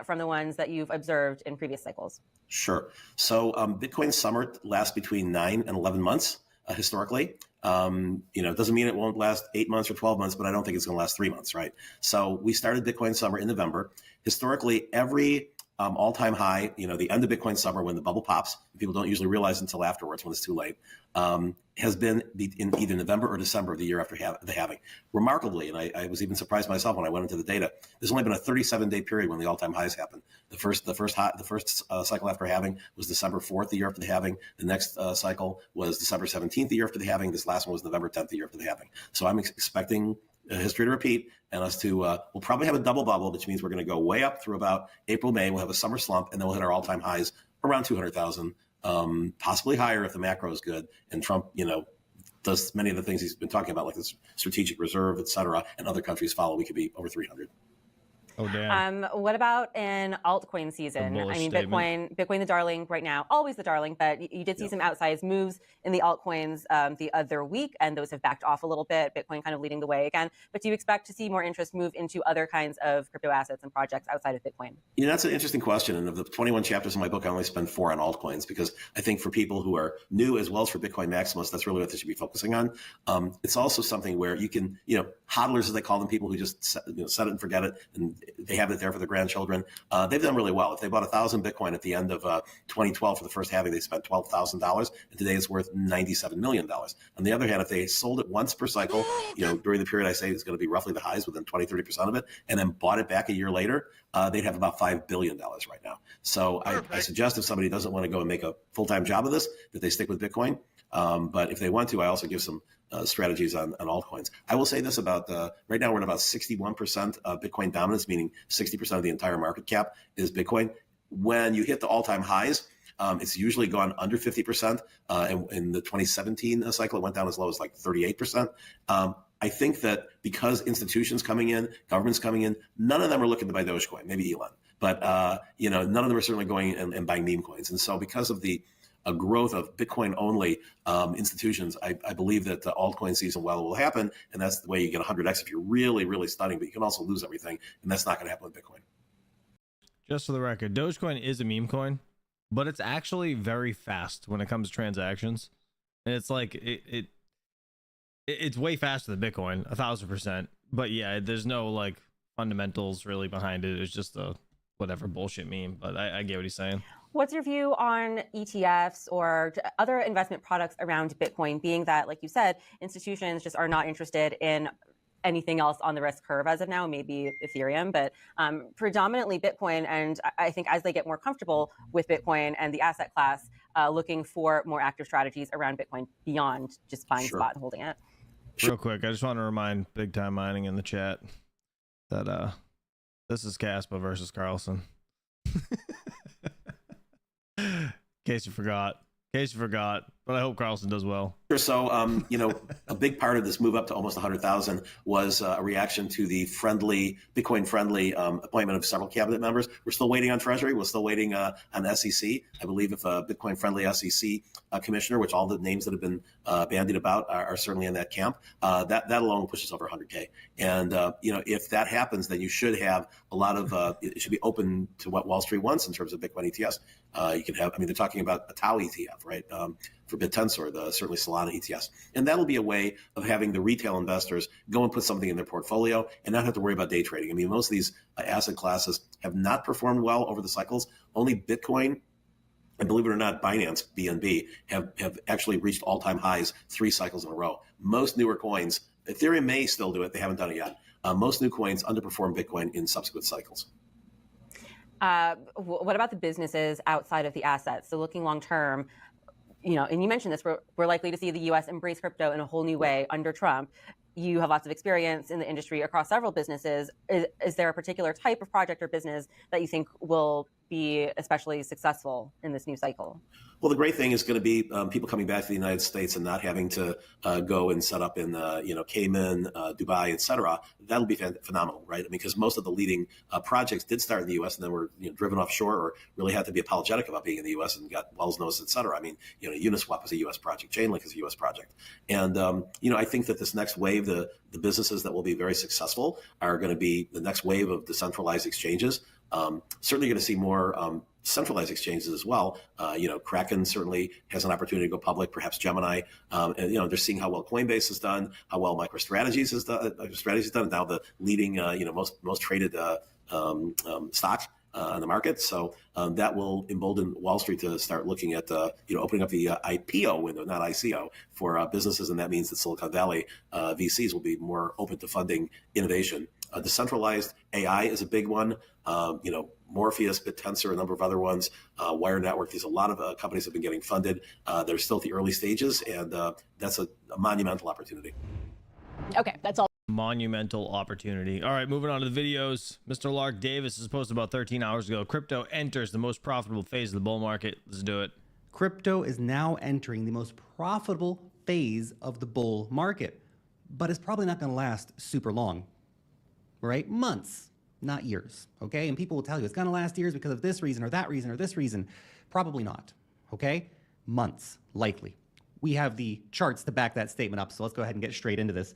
from the ones that you've observed in previous cycles? Sure. So Bitcoin summer lasts between 9 and 11 months historically. It doesn't mean it won't last 8 months or 12 months, but I don't think it's going to last 3 months, right? So we started Bitcoin summer in November. Historically, every all-time high, the end of Bitcoin summer when the bubble pops, people don't usually realize until afterwards when it's too late, has been in either November or December of the year after the halving. Remarkably, and I was even surprised myself when I went into the data, there's only been a 37-day period when the all-time highs happened. The first cycle after halving was December 4th, the year after the halving. The next cycle was December 17th, the year after the halving. This last one was November 10th, the year after the halving. So I'm expecting history to repeat, and us to we'll probably have a double bubble, which means we're going to go way up through about April, May. We'll have a summer slump, and then we'll hit our all-time highs around 200,000, possibly higher if the macro is good and Trump, does many of the things he's been talking about, like this strategic reserve, et cetera, and other countries follow. We could be over 300. Oh, damn. What about in altcoin season? I mean, statement. Bitcoin the darling right now, always the darling, but you did see some outsized moves in the altcoins the other week, and those have backed off a little bit. Bitcoin kind of leading the way again. But do you expect to see more interest move into other kinds of crypto assets and projects outside of Bitcoin? That's an interesting question. And of the 21 chapters in my book, I only spend 4 on altcoins because I think for people who are new as well as for Bitcoin maximalists, that's really what they should be focusing on. It's also something where you can, hodlers, as they call them, people who just set it and forget it, and they have it there for their grandchildren. They've done really well. If they bought 1,000 Bitcoin at the end of 2012 for the first halving, they spent $12,000, and today it's worth $97 million. On the other hand, if they sold it once per cycle, during the period I say is going to be roughly the highs within 20-30% of it, and then bought it back a year later, they'd have about $5 billion right now. So I suggest if somebody doesn't want to go and make a full-time job of this, that they stick with Bitcoin. But if they want to, I also give some strategies on altcoins. I will say this about right now we're at about 61% of Bitcoin dominance, meaning 60% of the entire market cap is Bitcoin. When you hit the all-time highs, it's usually gone under 50%. And in the 2017 cycle, it went down as low as like 38%. I think that because institutions coming in, governments coming in, none of them are looking to buy Dogecoin, maybe Elon, but none of them are certainly going and buying meme coins. And so because of the growth of Bitcoin-only institutions, I believe that the altcoin season will happen, and that's the way you get 100x if you're really, really studying, but you can also lose everything, and that's not going to happen with Bitcoin. Just for the record, Dogecoin is a meme coin, but it's actually very fast when it comes to transactions. And it's like, it's way faster than Bitcoin, 1,000%. But yeah, there's no like fundamentals really behind it. It's just a whatever bullshit meme, but I get what he's saying. What's your view on ETFs or other investment products around Bitcoin, being that, like you said, institutions just are not interested in anything else on the risk curve as of now, maybe Ethereum, but predominantly Bitcoin. And I think as they get more comfortable with Bitcoin and the asset class, looking for more active strategies around Bitcoin beyond just buying spot and holding it. Real quick, I just want to remind Big Time Mining in the chat that this is Caspa versus Carlson. In case you forgot. But I hope Carlson does well. So, a big part of this move up to almost 100,000 was a reaction to the Bitcoin-friendly appointment of several cabinet members. We're still waiting on Treasury. We're still waiting on the SEC. I believe if a Bitcoin-friendly SEC commissioner, which all the names that have been bandied about are certainly in that camp, that alone pushes over 100K. And, if that happens, then you should have a lot of, it should be open to what Wall Street wants in terms of Bitcoin ETFs. You can have, they're talking about a Tau ETF, right? For BitTensor, certainly Solana ETFs. And that'll be a way of having the retail investors go and put something in their portfolio and not have to worry about day trading. Most of these asset classes have not performed well over the cycles. Only Bitcoin, and believe it or not, Binance, BNB, have actually reached all-time highs 3 cycles in a row. Most newer coins, Ethereum may still do it. They haven't done it yet. Most new coins underperform Bitcoin in subsequent cycles. What about the businesses outside of the assets? So looking long term, and you mentioned this, we're likely to see the U.S. embrace crypto in a whole new way under Trump. You have lots of experience in the industry across several businesses. Is there a particular type of project or business that you think will be especially successful in this new cycle? Well, the great thing is going to be people coming back to the United States and not having to go and set up in Cayman, Dubai, et cetera. That'll be phenomenal, right? Because most of the leading projects did start in the U.S. and then were driven offshore, or really had to be apologetic about being in the U.S. and got Wells notice, et cetera. Uniswap is a U.S. project, Chainlink is a U.S. project, and I think that this next wave, the businesses that will be very successful are going to be the next wave of decentralized exchanges. Certainly going to see more centralized exchanges as well. Kraken certainly has an opportunity to go public, perhaps Gemini. And they're seeing how well Coinbase has done, how well MicroStrategy has done, and now the leading, most traded stock on the market. So that will embolden Wall Street to start looking at opening up the IPO window, not ICO, for businesses, and that means that Silicon Valley VCs will be more open to funding innovation. Decentralized AI is a big one. Morpheus, BitTensor, a number of other ones, Wire Network. There's a lot of companies that have been getting funded. They're still at the early stages, and that's a monumental opportunity. Okay, that's all. Monumental opportunity. All right, moving on to the videos. Mr. Lark Davis has posted about 13 hours ago. Crypto enters the most profitable phase of the bull market. Let's do it. Crypto is now entering the most profitable phase of the bull market, but it's probably not going to last super long, right? Months, not years, okay? And people will tell you it's going to last years because of this reason or that reason or this reason. Probably not, okay? Months, likely. We have the charts to back that statement up, so let's go ahead and get straight into this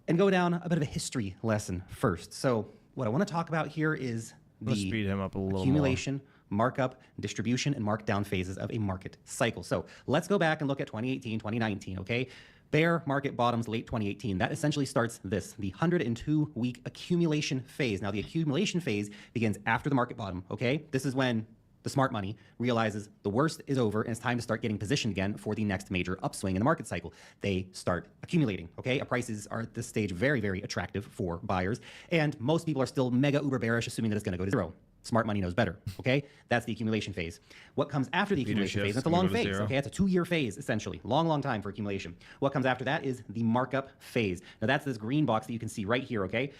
and go down a bit of a history lesson first. So what I want to talk about here is Let's speed him up a little accumulation, markup, distribution, and markdown phases of a market cycle. So let's go back and look at 2018, 2019, okay? Bear market bottoms late 2018. That essentially starts the 102-week accumulation phase. Now, the accumulation phase begins after the market bottom, okay? This is when the smart money realizes the worst is over and it's time to start getting positioned again for the next major upswing in the market cycle. They start accumulating, okay? Prices are at this stage very, very attractive for buyers, and most people are still mega uber bearish, assuming that it's gonna go to zero. Smart money knows better, okay? That's the accumulation phase. What comes after the accumulation phase? That's a long phase, okay? It's a 2-year phase, essentially. Long time for accumulation. What comes after that is the markup phase. Now, that's this green box that you can see right here, okay?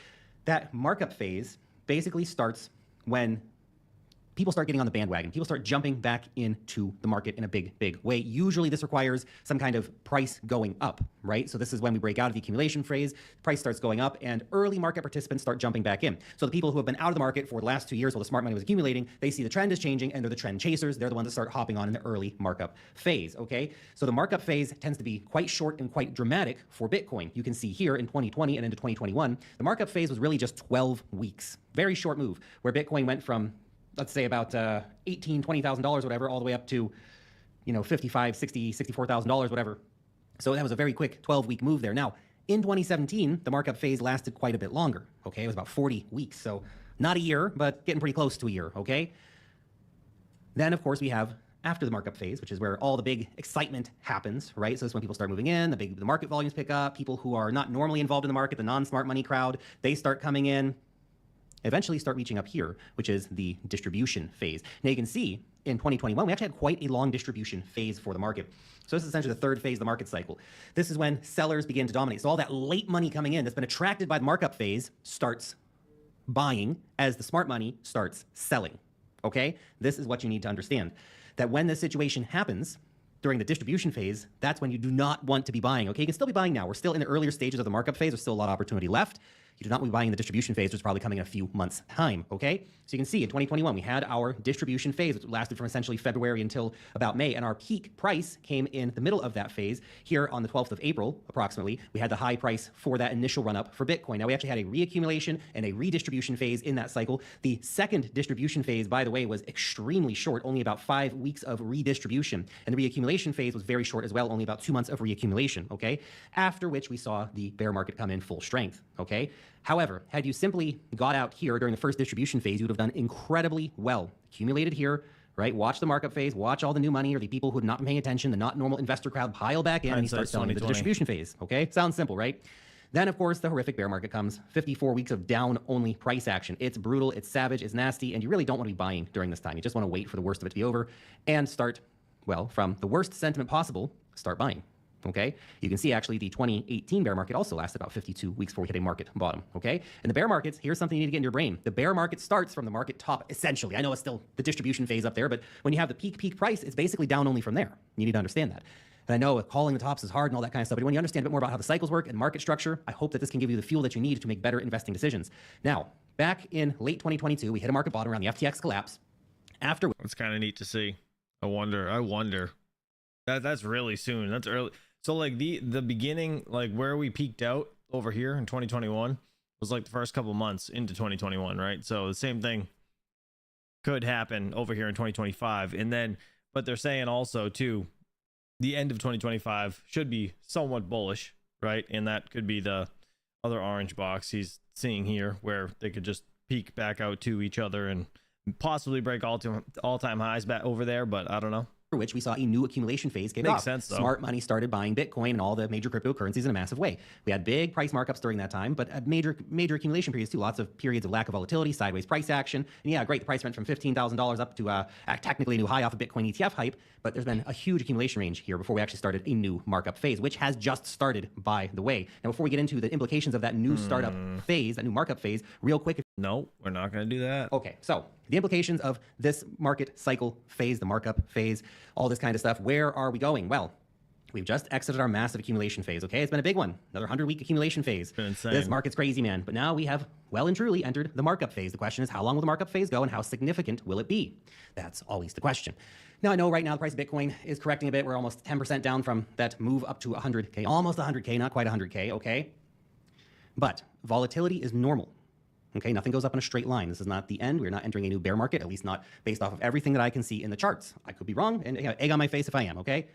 That markup phase basically starts when people start getting on the bandwagon. People start jumping back into the market in a big way. Usually this requires some kind of price going up, right? So this is when we break out of the accumulation phase, price starts going up, and early market participants start jumping back in. So the people who have been out of the market for the last 2 years while the smart money was accumulating, they see the trend is changing, and they're the trend chasers. They're the ones that start hopping on in the early markup phase, okay? So the markup phase tends to be quite short and quite dramatic for Bitcoin. You can see here in 2020 and into 2021, the markup phase was really just 12 weeks. Very short move, where Bitcoin went from, let's say, about $18,000, $20,000, whatever, all the way up to, $55,000, $60,000, $64,000, whatever. So that was a very quick 12-week move there. Now, in 2017, the markup phase lasted quite a bit longer, okay? It was about 40 weeks, so not a year, but getting pretty close to a year, okay? Then, of course, we have after the markup phase, which is where all the big excitement happens, right? So this is when people start moving in, the market volumes pick up, people who are not normally involved in the market, the non-smart money crowd, they start coming in. eventually start reaching up here, which is the distribution phase. Now you can see in 2021, we actually had quite a long distribution phase for the market. So this is essentially the third phase of the market cycle. This is when sellers begin to dominate. So all that late money coming in that's been attracted by the markup phase starts buying as the smart money starts selling, okay? This is what you need to understand, that when this situation happens during the distribution phase, that's when you do not want to be buying, okay? You can still be buying now. We're still in the earlier stages of the markup phase. There's still a lot of opportunity left. You do not want to be buying in the distribution phase, which is probably coming in a few months' time, okay? So you can see in 2021, we had our distribution phase, which lasted from essentially February until about May, and our peak price came in the middle of that phase. Here on the 12th of April, approximately, we had the high price for that initial run-up for Bitcoin. Now, we actually had a reaccumulation and a redistribution phase in that cycle. The second distribution phase, by the way, was extremely short, only about 5 weeks of redistribution. And the reaccumulation phase was very short as well, only about 2 months of reaccumulation, okay? After which we saw the bear market come in full strength, okay? However, had you simply got out here during the first distribution phase, you would have done incredibly well. Accumulated here, right? Watch the markup phase, watch all the new money or the people who had not been paying attention, the not normal investor crowd pile back in and you start selling the distribution phase, okay? Sounds simple, right? Then, of course, the horrific bear market comes. 54 weeks of down-only price action. It's brutal, it's savage, it's nasty, and you really don't want to be buying during this time. You just want to wait for the worst of it to be over and start, well, from the worst sentiment possible, start buying. Okay, you can see actually the 2018 bear market also lasted about 52 weeks before we hit a market bottom. Okay, and the bear markets, here's something you need to get in your brain. The bear market starts from the market top, essentially. I know it's still the distribution phase up there, but when you have the peak price, it's basically down only from there. You need to understand that. And I know calling the tops is hard and all that kind of stuff, but when you understand a bit more about how the cycles work and market structure, I hope that this can give you the fuel that you need to make better investing decisions. Now, back in late 2022, we hit a market bottom around the FTX collapse. After, it's kind of neat to see. I wonder. That's really soon. That's early. So like the beginning, like where we peaked out over here in 2021 was like the first couple months into 2021, right? So the same thing could happen over here in 2025. And then, but they're saying also too, the end of 2025 should be somewhat bullish, right? And that could be the other orange box he's seeing here, where they could just peak back out to each other and possibly break all-time highs back over there, but I don't know. For which we saw a new accumulation phase kick Makes off. sense, though. Smart money started buying Bitcoin and all the major cryptocurrencies in a massive way. We had big price markups during that time, but major accumulation periods too. Lots of periods of lack of volatility, sideways price action. And yeah, great, the price went from $15,000 up to technically a new high off of Bitcoin ETF hype, but there's been a huge accumulation range here before we actually started a new markup phase, which has just started, by the way. Now, before we get into the implications of that new startup phase, that new markup phase, real quick. No, we're not going to do that. Okay, so the implications of this market cycle phase, the markup phase, all this kind of stuff, where are we going? Well, we've just exited our massive accumulation phase, okay? It's been a big one, another 100-week accumulation phase. This market's crazy, man. But now we have well and truly entered the markup phase. The question is, how long will the markup phase go and how significant will it be? That's always the question. Now, I know right now the price of Bitcoin is correcting a bit. We're almost 10% down from that move up to 100K, almost 100K, not quite 100K, okay? But volatility is normal. Okay, nothing goes up in a straight line. This is not the end. We're not entering a new bear market, at least not based off of everything that I can see in the charts. I could be wrong, and egg on my face if I am, okay?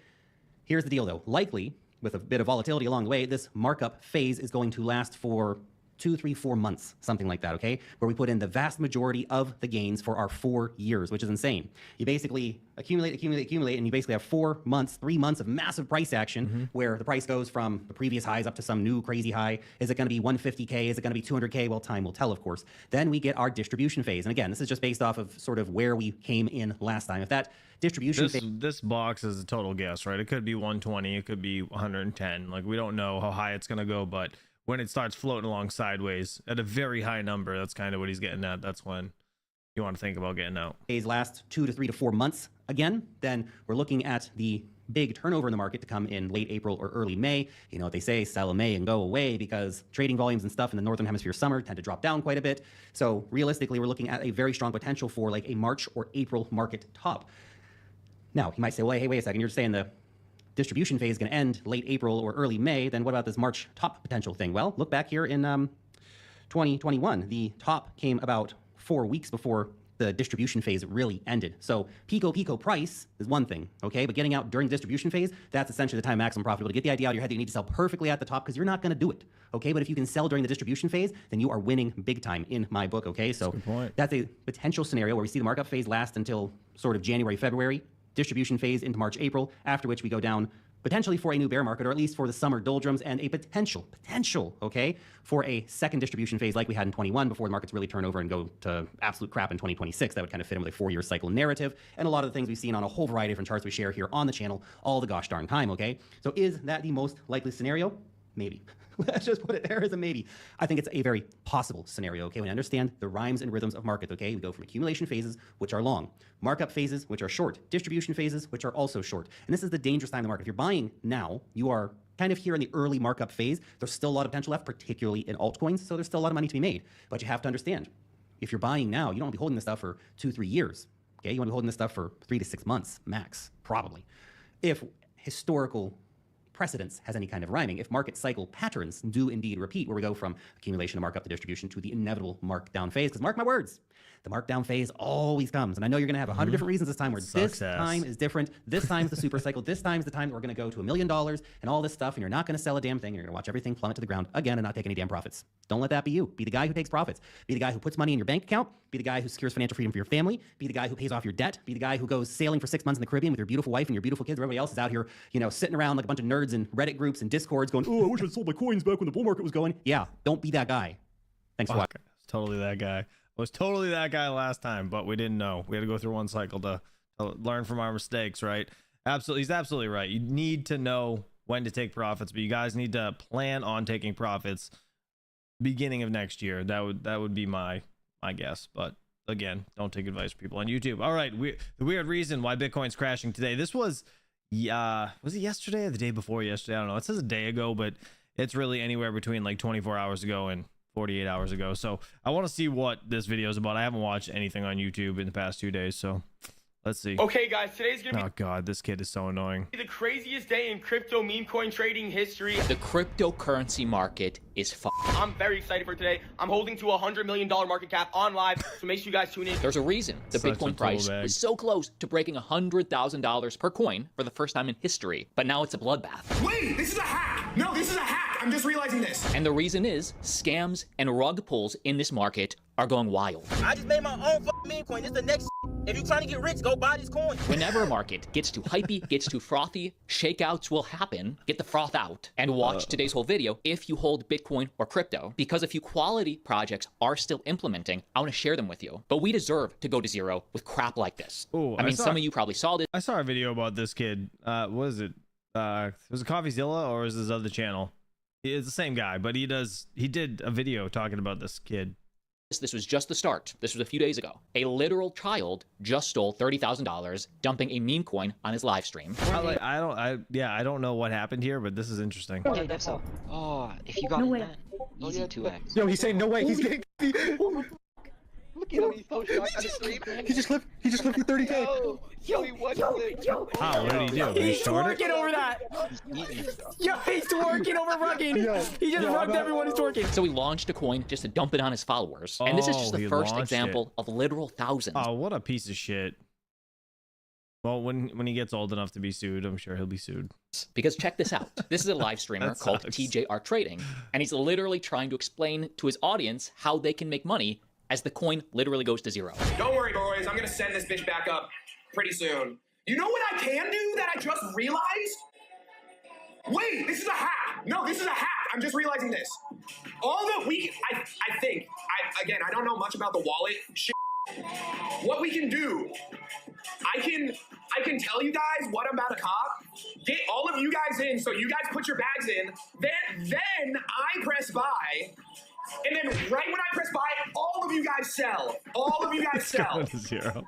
Here's the deal, though. Likely, with a bit of volatility along the way, this markup phase is going to last for 2, 3, 4 months, something like that, okay? Where we put in the vast majority of the gains for our 4 years, which is insane. You basically accumulate, and you basically have 4 months, 3 months of massive price action where the price goes from the previous highs up to some new crazy high. Is it going to be 150K? Is it going to be 200K? Well, time will tell, of course. Then we get our distribution phase. And again, this is just based off of sort of where we came in last time. If that distribution phase... This box is a total guess, right? It could be 120, it could be 110. Like, we don't know how high it's going to go, but when it starts floating along sideways at a very high number, that's kind of what he's getting at. That's when you want to think about getting out. Phase last 2 to 3 to 4 months again, then we're looking at the big turnover in the market to come in late April or early May. You know what they say, sell in May and go away, because trading volumes and stuff in the Northern Hemisphere summer tend to drop down quite a bit. So realistically, we're looking at a very strong potential for like a March or April market top. Now, you might say, well, hey, wait a second, you're saying the distribution phase is going to end late April or early May, then what about this March top potential thing? Well, look back here in 2021. The top came about 4 weeks before the distribution phase really ended. So pico price is one thing, okay? But getting out during the distribution phase, that's essentially the time maximum profitable. To get the idea out of your head that you need to sell perfectly at the top, because you're not going to do it, okay? But if you can sell during the distribution phase, then you are winning big time in my book, okay? So that's a potential scenario where we see the markup phase last until sort of January, February, distribution phase into March, April, after which we go down potentially for a new bear market, or at least for the summer doldrums, and a potential, okay, for a second distribution phase like we had in 21 before the markets really turn over and go to absolute crap in 2026. That would kind of fit in with a 4-year cycle narrative, and a lot of the things we've seen on a whole variety of different charts we share here on the channel all the gosh darn time, okay? So is that the most likely scenario? Maybe. Let's just put it there as a maybe. I think it's a very possible scenario, okay? When I understand the rhymes and rhythms of markets, okay? We go from accumulation phases, which are long, markup phases, which are short, distribution phases, which are also short. And this is the dangerous time in the market. If you're buying now, you are kind of here in the early markup phase. There's still a lot of potential left, particularly in altcoins, so there's still a lot of money to be made. But you have to understand, if you're buying now, you don't want to be holding this stuff for 2-3 years, okay? You want to be holding this stuff for 3 to 6 months, max, probably. If historical precedence has any kind of rhyming, if market cycle patterns do indeed repeat, where we go from accumulation to markup to distribution to the inevitable markdown phase, because mark my words, the markdown phase always comes. And I know you're going to have 100 different reasons this time where this time is different. This time is the super cycle. This time is the time that we're going to go to $1 million and all this stuff, and you're not going to sell a damn thing. You're going to watch everything plummet to the ground again and not take any damn profits. Don't let that be you. Be the guy who takes profits. Be the guy who puts money in your bank account. Be the guy who secures financial freedom for your family. Be the guy who pays off your debt. Be the guy who goes sailing for 6 months in the Caribbean with your beautiful wife and your beautiful kids. Everybody else is out here, you know, sitting around like a bunch of nerds in Reddit groups and Discords going, oh, I wish I'd sold my coins back when the bull market was going. Yeah, don't be that guy. Thanks for watching. Totally that guy. Was totally that guy last time, but we didn't know. We had to go through one cycle to learn from our mistakes, right? Absolutely. He's absolutely right. You need to know when to take profits, but you guys need to plan on taking profits beginning of next year. That would be my guess. But again, don't take advice from people on YouTube. All right. The weird reason why Bitcoin's crashing today. This was it yesterday or the day before yesterday? I don't know. It says a day ago, but it's really anywhere between like 24 hours ago and 48 hours ago. So I want to see what this video is about. I haven't watched anything on YouTube in the past 2 days, so let's see. Okay, guys, today's gonna be oh god, this kid is so annoying. The craziest day in crypto meme coin trading history. The cryptocurrency market is I'm very excited for today. I'm holding to $100 million market cap on live, so make sure you guys tune in. There's a reason the Bitcoin price was so close to breaking $100,000 per coin for the first time in history, but now it's a bloodbath. Wait, this is a hack! No, this is a hack! I'm just realizing this. And the reason is scams and rug pulls in this market are going wild. I just made my own meme coin. This is the next. If you're trying to get rich, go buy this coin. Whenever a market gets too hypey, gets too frothy, shakeouts will happen. Get the froth out and watch today's whole video if you hold Bitcoin or crypto, because a few quality projects are still implementing. I want to share them with you, but we deserve to go to zero with crap like this. Ooh, I mean, some of you probably saw this. I saw a video about this kid. What is it? Was it CoffeeZilla or is this other channel? It's the same guy, but he did a video talking about this kid. This was just the start. This was a few days ago. A literal child just stole $30,000, dumping a meme coin on his live stream. I don't know what happened here, but this is interesting. Dude, that's all. Oh, if you got that, easy 2x. Yo, he's saying no way. He's getting. Look at him, he's so shocked on the stream. He just flipped for 30K. Yo, he won. Yo. How? What did he do? He's twerking over that. Yo, he's twerking over rugging. He just rugged everyone who's twerking. So he launched a coin just to dump it on his followers. And this is just the first example of literal thousands. Oh, what a piece of shit. Well, when he gets old enough to be sued, I'm sure he'll be sued. Because check this out. This is a live streamer called TJR Trading. And he's literally trying to explain to his audience how they can make money as the coin literally goes to zero. Don't worry, boys. I'm gonna send this bitch back up pretty soon. You know what I can do that I just realized? Wait, this is a hack. No, this is a hack. I'm just realizing this. Again, I don't know much about the wallet shit. What we can do, I can tell you guys what I'm about to cop. Get all of you guys in, so you guys put your bags in. Then I press buy. And then right when I press buy, all of you guys sell. All of you guys sell. Going to zero.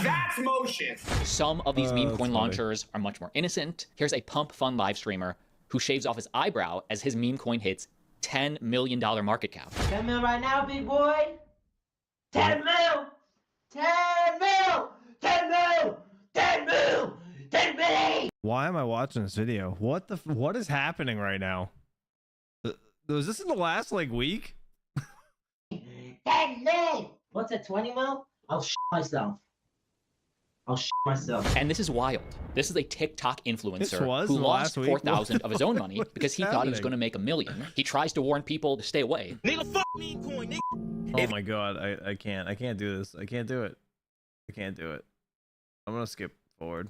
That's motion. Some of these meme coin launchers are much more innocent. Here's a pump fund live streamer who shaves off his eyebrow as his meme coin hits $10 million market cap. 10 mil right now, big boy. 10 mil. 10 mil. 10 mil. 10 mil. 10 mil. Why am I watching this video? What is happening right now? Was this in the last like week? 10 mil. What's at 20 mil? I'll shit myself. And this is wild. This is a TikTok influencer who lost 4,000 of his own money because he thought he was going to make $1 million. He tries to warn people to stay away. Nigga, fuck meme coin, nigga. Oh my god, I can't do this. I can't do it. I'm gonna skip forward.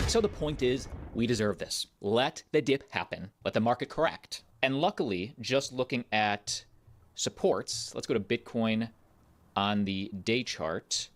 So the point is, we deserve this. Let the dip happen. Let the market correct. And luckily, just looking at supports, let's go to Bitcoin on the day chart.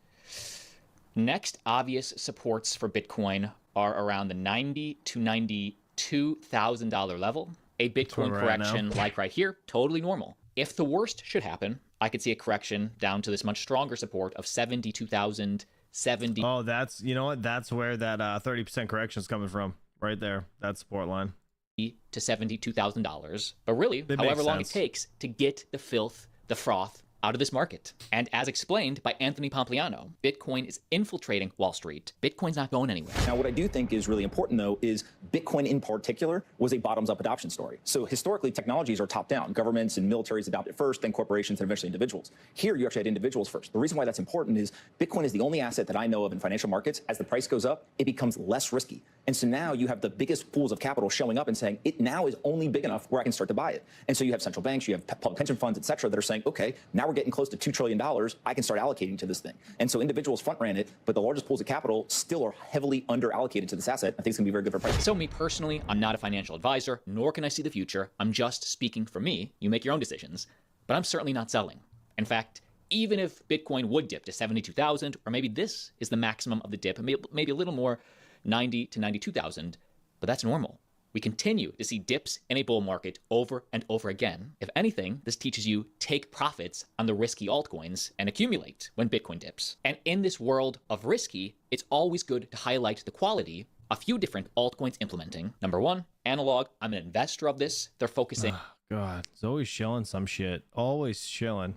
Next obvious supports for Bitcoin are around the $90,000 to $92,000 level. A Bitcoin correction like right here, totally normal. If the worst should happen, I could see a correction down to this much stronger support of 72,070. Oh, that's, you know what? That's where that 30% correction is coming from. Right there. That support line. To $72,000. But really, however long it takes to get the filth, the froth out of this market. And as explained by Anthony Pompliano, Bitcoin is infiltrating Wall Street. Bitcoin's not going anywhere. Now, what I do think is really important, though, is Bitcoin in particular was a bottoms-up adoption story. So historically, technologies are top-down. Governments and militaries adopt it first, then corporations, and eventually individuals. Here, you actually had individuals first. The reason why that's important is Bitcoin is the only asset that I know of in financial markets. As the price goes up, it becomes less risky. And so now you have the biggest pools of capital showing up and saying, it now is only big enough where I can start to buy it. And so you have central banks, you have public pension funds, et cetera, that are saying, okay, now we're getting close to $2 trillion. I can start allocating to this thing. And so individuals front ran it, but the largest pools of capital still are heavily under allocated to this asset. I think it's going to be very good for prices. So me personally, I'm not a financial advisor, nor can I see the future. I'm just speaking for me. You make your own decisions. But I'm certainly not selling. In fact, even if Bitcoin would dip to 72,000, or maybe this is the maximum of the dip, maybe a little more, 90 to 92,000, but that's normal. We continue to see dips in a bull market over and over again. If anything, this teaches you take profits on the risky altcoins and accumulate when Bitcoin dips. And in this world of risky, it's always good to highlight the quality a few different altcoins implementing. Number one, Analog. I'm an investor of this. They're focusing. Oh, God, it's always shilling some shit. Always shilling.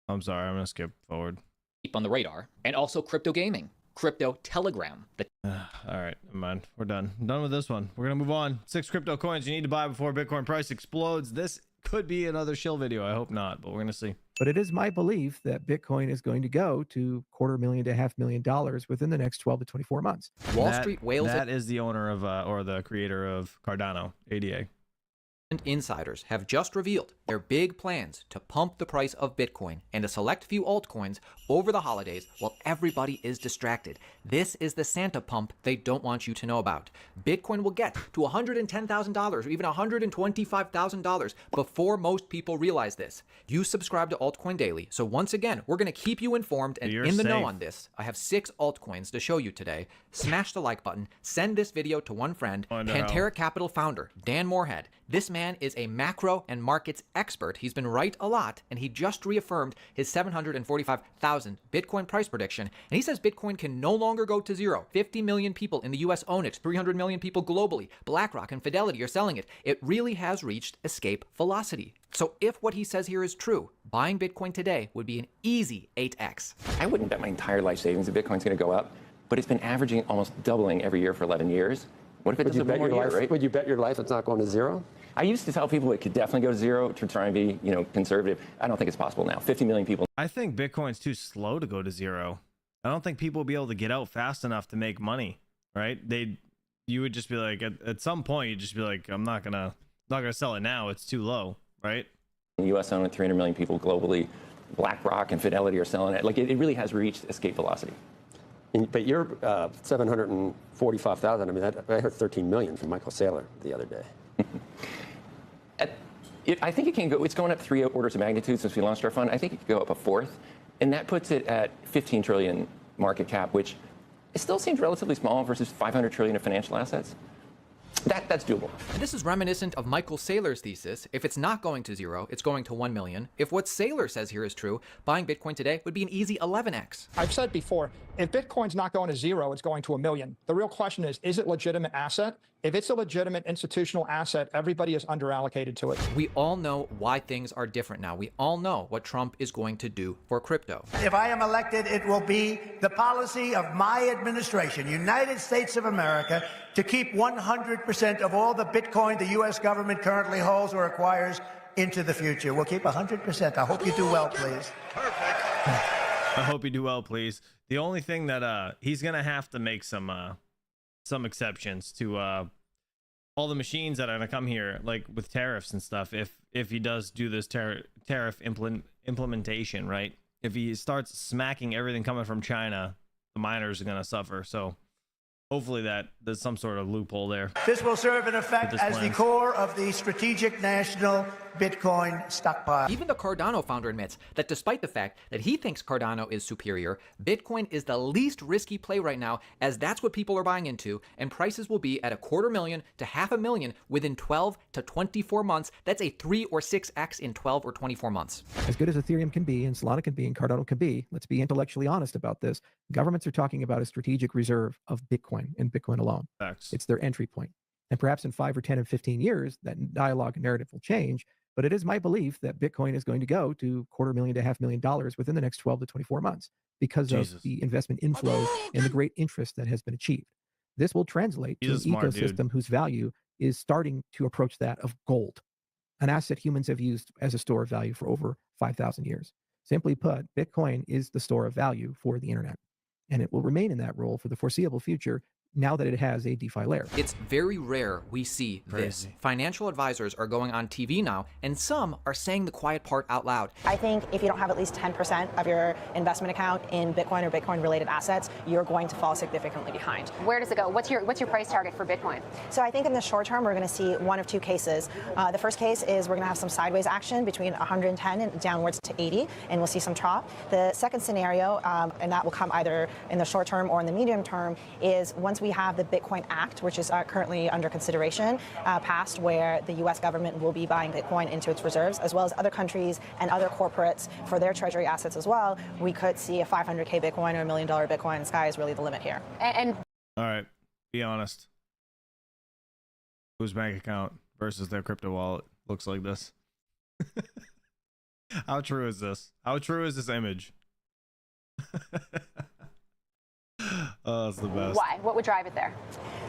I'm sorry, I'm gonna skip forward. Keep on the radar. And also crypto gaming. Crypto Telegram. All right, never mind. We're done. I'm done with this one. We're gonna move on. 6 crypto coins you need to buy before Bitcoin price explodes. This could be another shill video. I hope not, but we're gonna see. But it is my belief that Bitcoin is going to go to $250,000 to $500,000 within the next 12 to 24 months. Wall Street whales. That is the owner of or the creator of Cardano, ADA. And insiders have just revealed their big plans to pump the price of Bitcoin and a select few altcoins over the holidays while everybody is distracted. This is the Santa pump they don't want you to know about. Bitcoin will get to $110,000 or even $125,000 before most people realize this. You subscribe to Altcoin Daily, so once again, we're going to keep you informed and in the know on this. I have 6 altcoins to show you today. Smash the like button, send this video to one friend. Pantera Capital founder Dan Moorhead. This man is a macro and markets expert. He's been right a lot, and he just reaffirmed his 745,000 Bitcoin price prediction. And he says Bitcoin can no longer go to zero. 50 million people in the US own it. 300 million people globally. BlackRock and Fidelity are selling it. It really has reached escape velocity. So if what he says here is true, buying Bitcoin today would be an easy 8x. I wouldn't bet my entire life savings that Bitcoin's going to go up, but it's been averaging almost doubling every year for 11 years. What if it does one more year, right? Would you bet your life it's not going to zero? I used to tell people it could definitely go to zero to try and be, conservative. I don't think it's possible now. 50 million people. I think Bitcoin's too slow to go to zero. I don't think people will be able to get out fast enough to make money, right? You would just be like, at some point, you'd just be like, I'm not gonna sell it now. It's too low, right? The U.S. own it, 300 million people globally. BlackRock and Fidelity are selling it. Like it really has reached escape velocity. But you're 745,000. I mean, I heard 13 million from Michael Saylor the other day. I think it can go. It's going up 3 orders of magnitude since we launched our fund. I think it could go up a fourth, and that puts it at 15 trillion market cap, which it still seems relatively small versus 500 trillion of financial assets. That's doable. And this is reminiscent of Michael Saylor's thesis. If it's not going to zero, it's going to 1 million. If what Saylor says here is true, buying Bitcoin today would be an easy 11x. I've said before, if Bitcoin's not going to zero, it's going to 1 million. The real question is it a legitimate asset? If it's a legitimate institutional asset, everybody is underallocated to it. We all know why things are different now. We all know what Trump is going to do for crypto. If I am elected, it will be the policy of my administration, United States of America, to keep 100% of all the Bitcoin the U.S. government currently holds or acquires into the future. We'll keep 100%. I hope you do well, please. Perfect. I hope you do well, please. The only thing that he's gonna have to make some exceptions to all the machines that are gonna come here, like with tariffs and stuff. If he does do this tariff implementation, right? If he starts smacking everything coming from China, the miners are gonna suffer. So Hopefully there's some sort of loophole there. This will serve in effect this as the plan. core of the strategic national Bitcoin stockpile. Even the Cardano founder admits that despite the fact that he thinks Cardano is superior, Bitcoin is the least risky play right now, as that's what people are buying into, and prices will be at $250,000 to $500,000 within 12 to 24 months. That's a 3 or 6x in 12 or 24 months. As good as Ethereum can be, and Solana can be, and Cardano can be, let's be intellectually honest about this. Governments are talking about a strategic reserve of Bitcoin and Bitcoin alone. Facts. It's their entry point. And perhaps in 5 or 10 and 15 years, that dialogue and narrative will change. But it is my belief that Bitcoin is going to go to $250,000 to $500,000 within the next 12 to 24 months because of the investment inflows and the great interest that has been achieved. This will translate to an ecosystem whose value is starting to approach that of gold, an asset humans have used as a store of value for over 5,000 years. Simply put, Bitcoin is the store of value for the internet, and it will remain in that role for the foreseeable future now that it has a DeFi layer. It's very rare we see this. Financial advisors are going on TV now, and some are saying the quiet part out loud. I think if you don't have at least 10% of your investment account in Bitcoin or Bitcoin-related assets, you're going to fall significantly behind. Where does it go? What's your price target for Bitcoin? So I think in the short term, we're going to see one of two cases. The first case is we're going to have some sideways action between 110 and downwards to 80, and we'll see some drop. The second scenario, and that will come either in the short term or in the medium term, is once we have the Bitcoin Act, which is currently under consideration, passed, where the U.S. government will be buying Bitcoin into its reserves, as well as other countries and other corporates for their treasury assets as well. We could see a 500K Bitcoin or $1 million Bitcoin. The sky is really the limit here. And all right, be honest. Whose bank account versus their crypto wallet looks like this? How true is this? How true is this image? Oh, it's the best. Why? What would drive it there?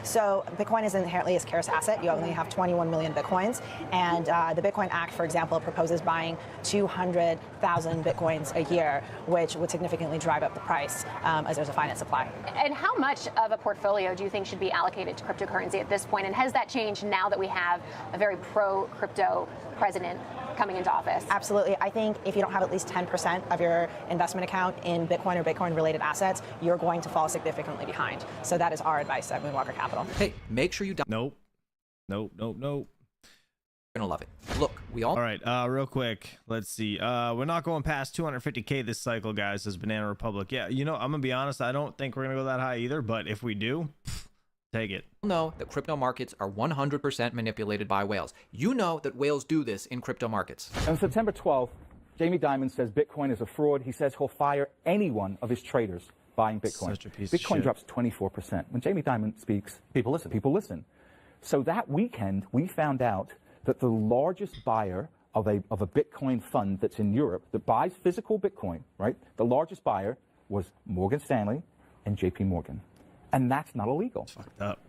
So Bitcoin is inherently a scarce asset. You only have 21 million Bitcoins. And the Bitcoin Act, for example, proposes buying 200,000 Bitcoins a year, which would significantly drive up the price as there's a finite supply. And how much of a portfolio do you think should be allocated to cryptocurrency at this point? And has that changed now that we have a very pro-crypto president coming into office? Absolutely. I think if you don't have at least 10% of your investment account in Bitcoin or Bitcoin-related assets, you're going to fall significantly behind. So that is our advice at Moonwalker Capital. Hey, make sure you... Nope. You're gonna love it. Look, we all right, real quick, let's see. We're not going past 250K this cycle, guys, as Banana Republic. Yeah, you know, I'm gonna be honest, I don't think we're gonna go that high either, but if we do, take it. know that crypto markets are 100% manipulated by whales. You know that whales do this in crypto markets. On September 12th, Jamie Dimon says Bitcoin is a fraud. He says he'll fire any one of his traders buying Bitcoin. Such a piece of Bitcoin shit. drops 24%. When Jamie Dimon speaks, people listen. People listen. So that weekend, we found out that the largest buyer of a Bitcoin fund that's in Europe that buys physical Bitcoin, right? The largest buyer was Morgan Stanley and JP Morgan. And that's not illegal. It's fucked up.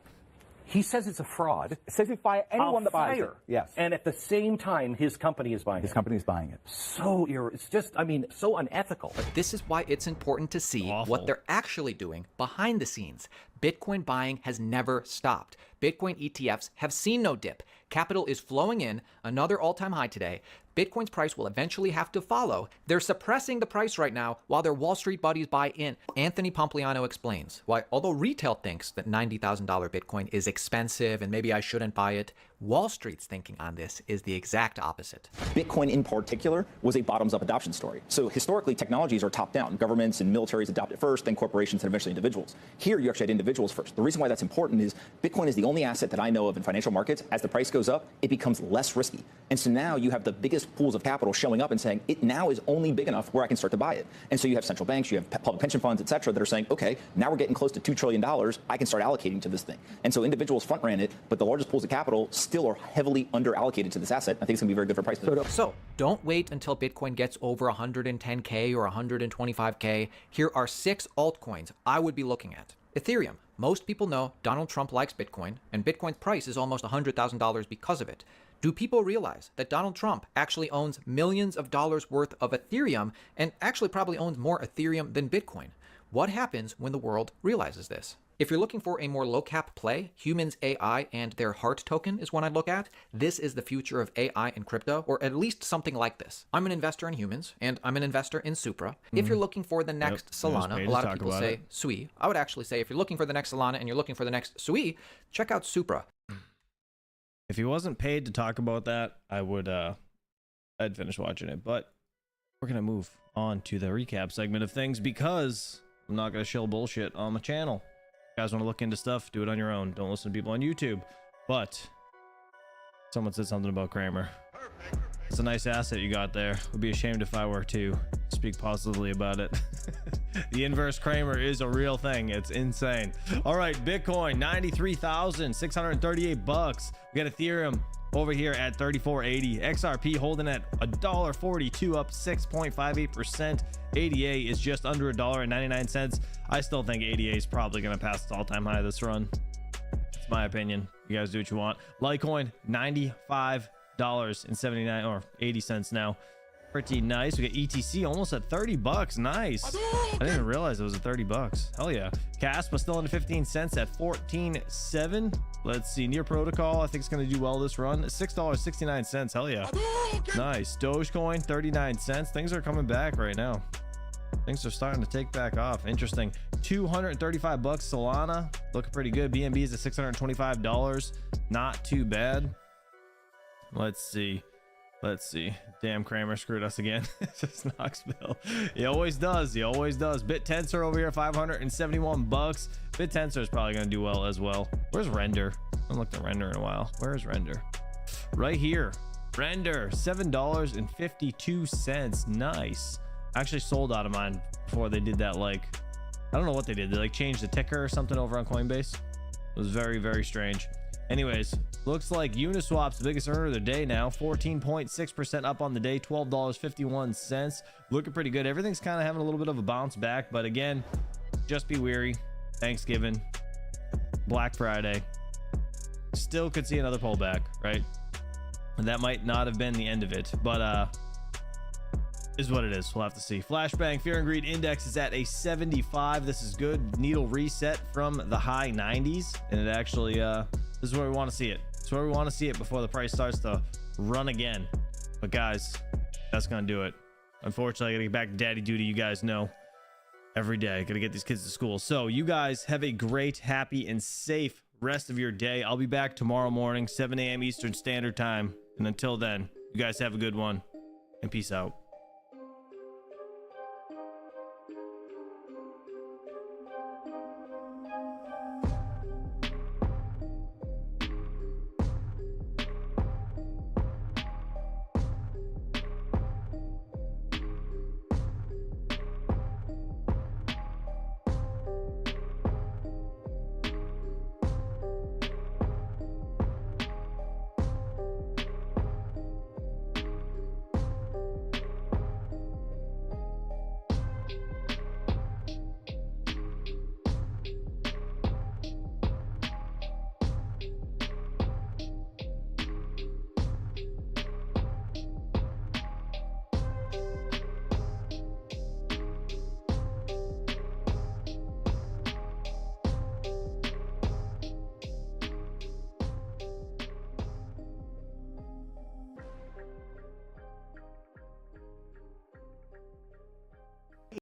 He says it's a fraud. It says he'll fire anyone that buys it. Yes. And at the same time, his company is buying it. His company is buying it. It's just, I mean, so unethical. But this is why it's important to see what they're actually doing behind the scenes. Bitcoin buying has never stopped. Bitcoin ETFs have seen no dip. Capital is flowing in, another all-time high today. Bitcoin's price will eventually have to follow. They're suppressing the price right now while their Wall Street buddies buy in. Anthony Pompliano explains why, although retail thinks that $90,000 Bitcoin is expensive and maybe I shouldn't buy it, Wall Street's thinking on this is the exact opposite. Bitcoin in particular was a bottoms-up adoption story. So historically, technologies are top-down. Governments and militaries adopt it first, then corporations, and eventually individuals. Here, you actually had individuals first. The reason why that's important is Bitcoin is the only asset that I know of in financial markets. As the price goes up, it becomes less risky. And so now you have the biggest pools of capital showing up and saying, it now is only big enough where I can start to buy it. And so you have central banks, you have public pension funds, et cetera, that are saying, okay, now we're getting close to $2 trillion. I can start allocating to this thing. And so individuals front ran it, but the largest pools of capital still are heavily under allocated to this asset. I think it's going to be very good for prices. So don't wait until Bitcoin gets over 110K or 125K. Here are 6 altcoins I would be looking at. Ethereum. Most people know Donald Trump likes Bitcoin, and Bitcoin's price is almost $100,000 because of it. Do people realize that Donald Trump actually owns millions of dollars worth of Ethereum and actually probably owns more Ethereum than Bitcoin? What happens when the world realizes this? If you're looking for a more low-cap play, Humans AI and their Heart token is one I'd look at. This is the future of AI and crypto, or at least something like this. I'm an investor in Humans, and I'm an investor in Supra. If you're looking for the next Solana, a lot of people say Sui. I would actually say if you're looking for the next Solana and you're looking for the next Sui, check out Supra. If he wasn't paid to talk about that, I would I'd finish watching it. But we're gonna move on to the recap segment of things because I'm not gonna shill bullshit on the channel. If you guys want to look into stuff, do it on your own. Don't listen to people on YouTube. But someone said something about Kramer. It's a nice asset you got there. Would be ashamed if I were to speak positively about it. The inverse Kramer is a real thing. It's insane. All right, Bitcoin 93,638 bucks. We got Ethereum over here at 34.80. XRP holding at $1.42, up 6.58%. ADA is just under $1.99. I still think ADA is probably going to pass its all-time high this run. It's my opinion. You guys do what you want. Litecoin $95.79 or 80 cents now. Pretty nice. We got ETC almost at 30 bucks. Nice. I didn't even realize it was at 30 bucks. Hell yeah. Caspa still into 15 cents at 14.7. Let's see. Near Protocol, I think it's going to do well this run. $6.69. Hell yeah. Nice. Dogecoin 39 cents. Things are coming back right now. Things are starting to take back off. Interesting. 235 bucks. Solana looking pretty good. BNB is at $625. Not too bad. Let's see. Damn, Kramer screwed us again. It's just Knoxville. He always does. BitTensor over here, 571 bucks. BitTensor is probably going to do well as well. Where's Render? I haven't looked at Render in a while. Where is Render? Right here. Render, $7.52. Nice. I actually sold out of mine before they did that. Like, I don't know what they did. They like changed the ticker or something over on Coinbase. It was very, very strange. Anyways, looks like Uniswap's the biggest earner of the day now. 14.6% up on the day, $12.51. Looking pretty good. Everything's kind of having a little bit of a bounce back, but again, just be wary. Thanksgiving, Black Friday, still could see another pullback, right? And that might not have been the end of it, but is what it is. We'll have to see. Flashbang Fear and Greed Index is at a 75. This is good. Needle reset from the high 90s, and it actually this is where we want to see it. It's where we want to see it before the price starts to run again. But guys, that's gonna do it. Unfortunately, I gotta get back to daddy duty. You guys know, every day I gotta get these kids to school. So you guys have a great, happy, and safe rest of your day. I'll be back tomorrow morning, 7 a.m. Eastern Standard Time. And until then, you guys have a good one, and peace out.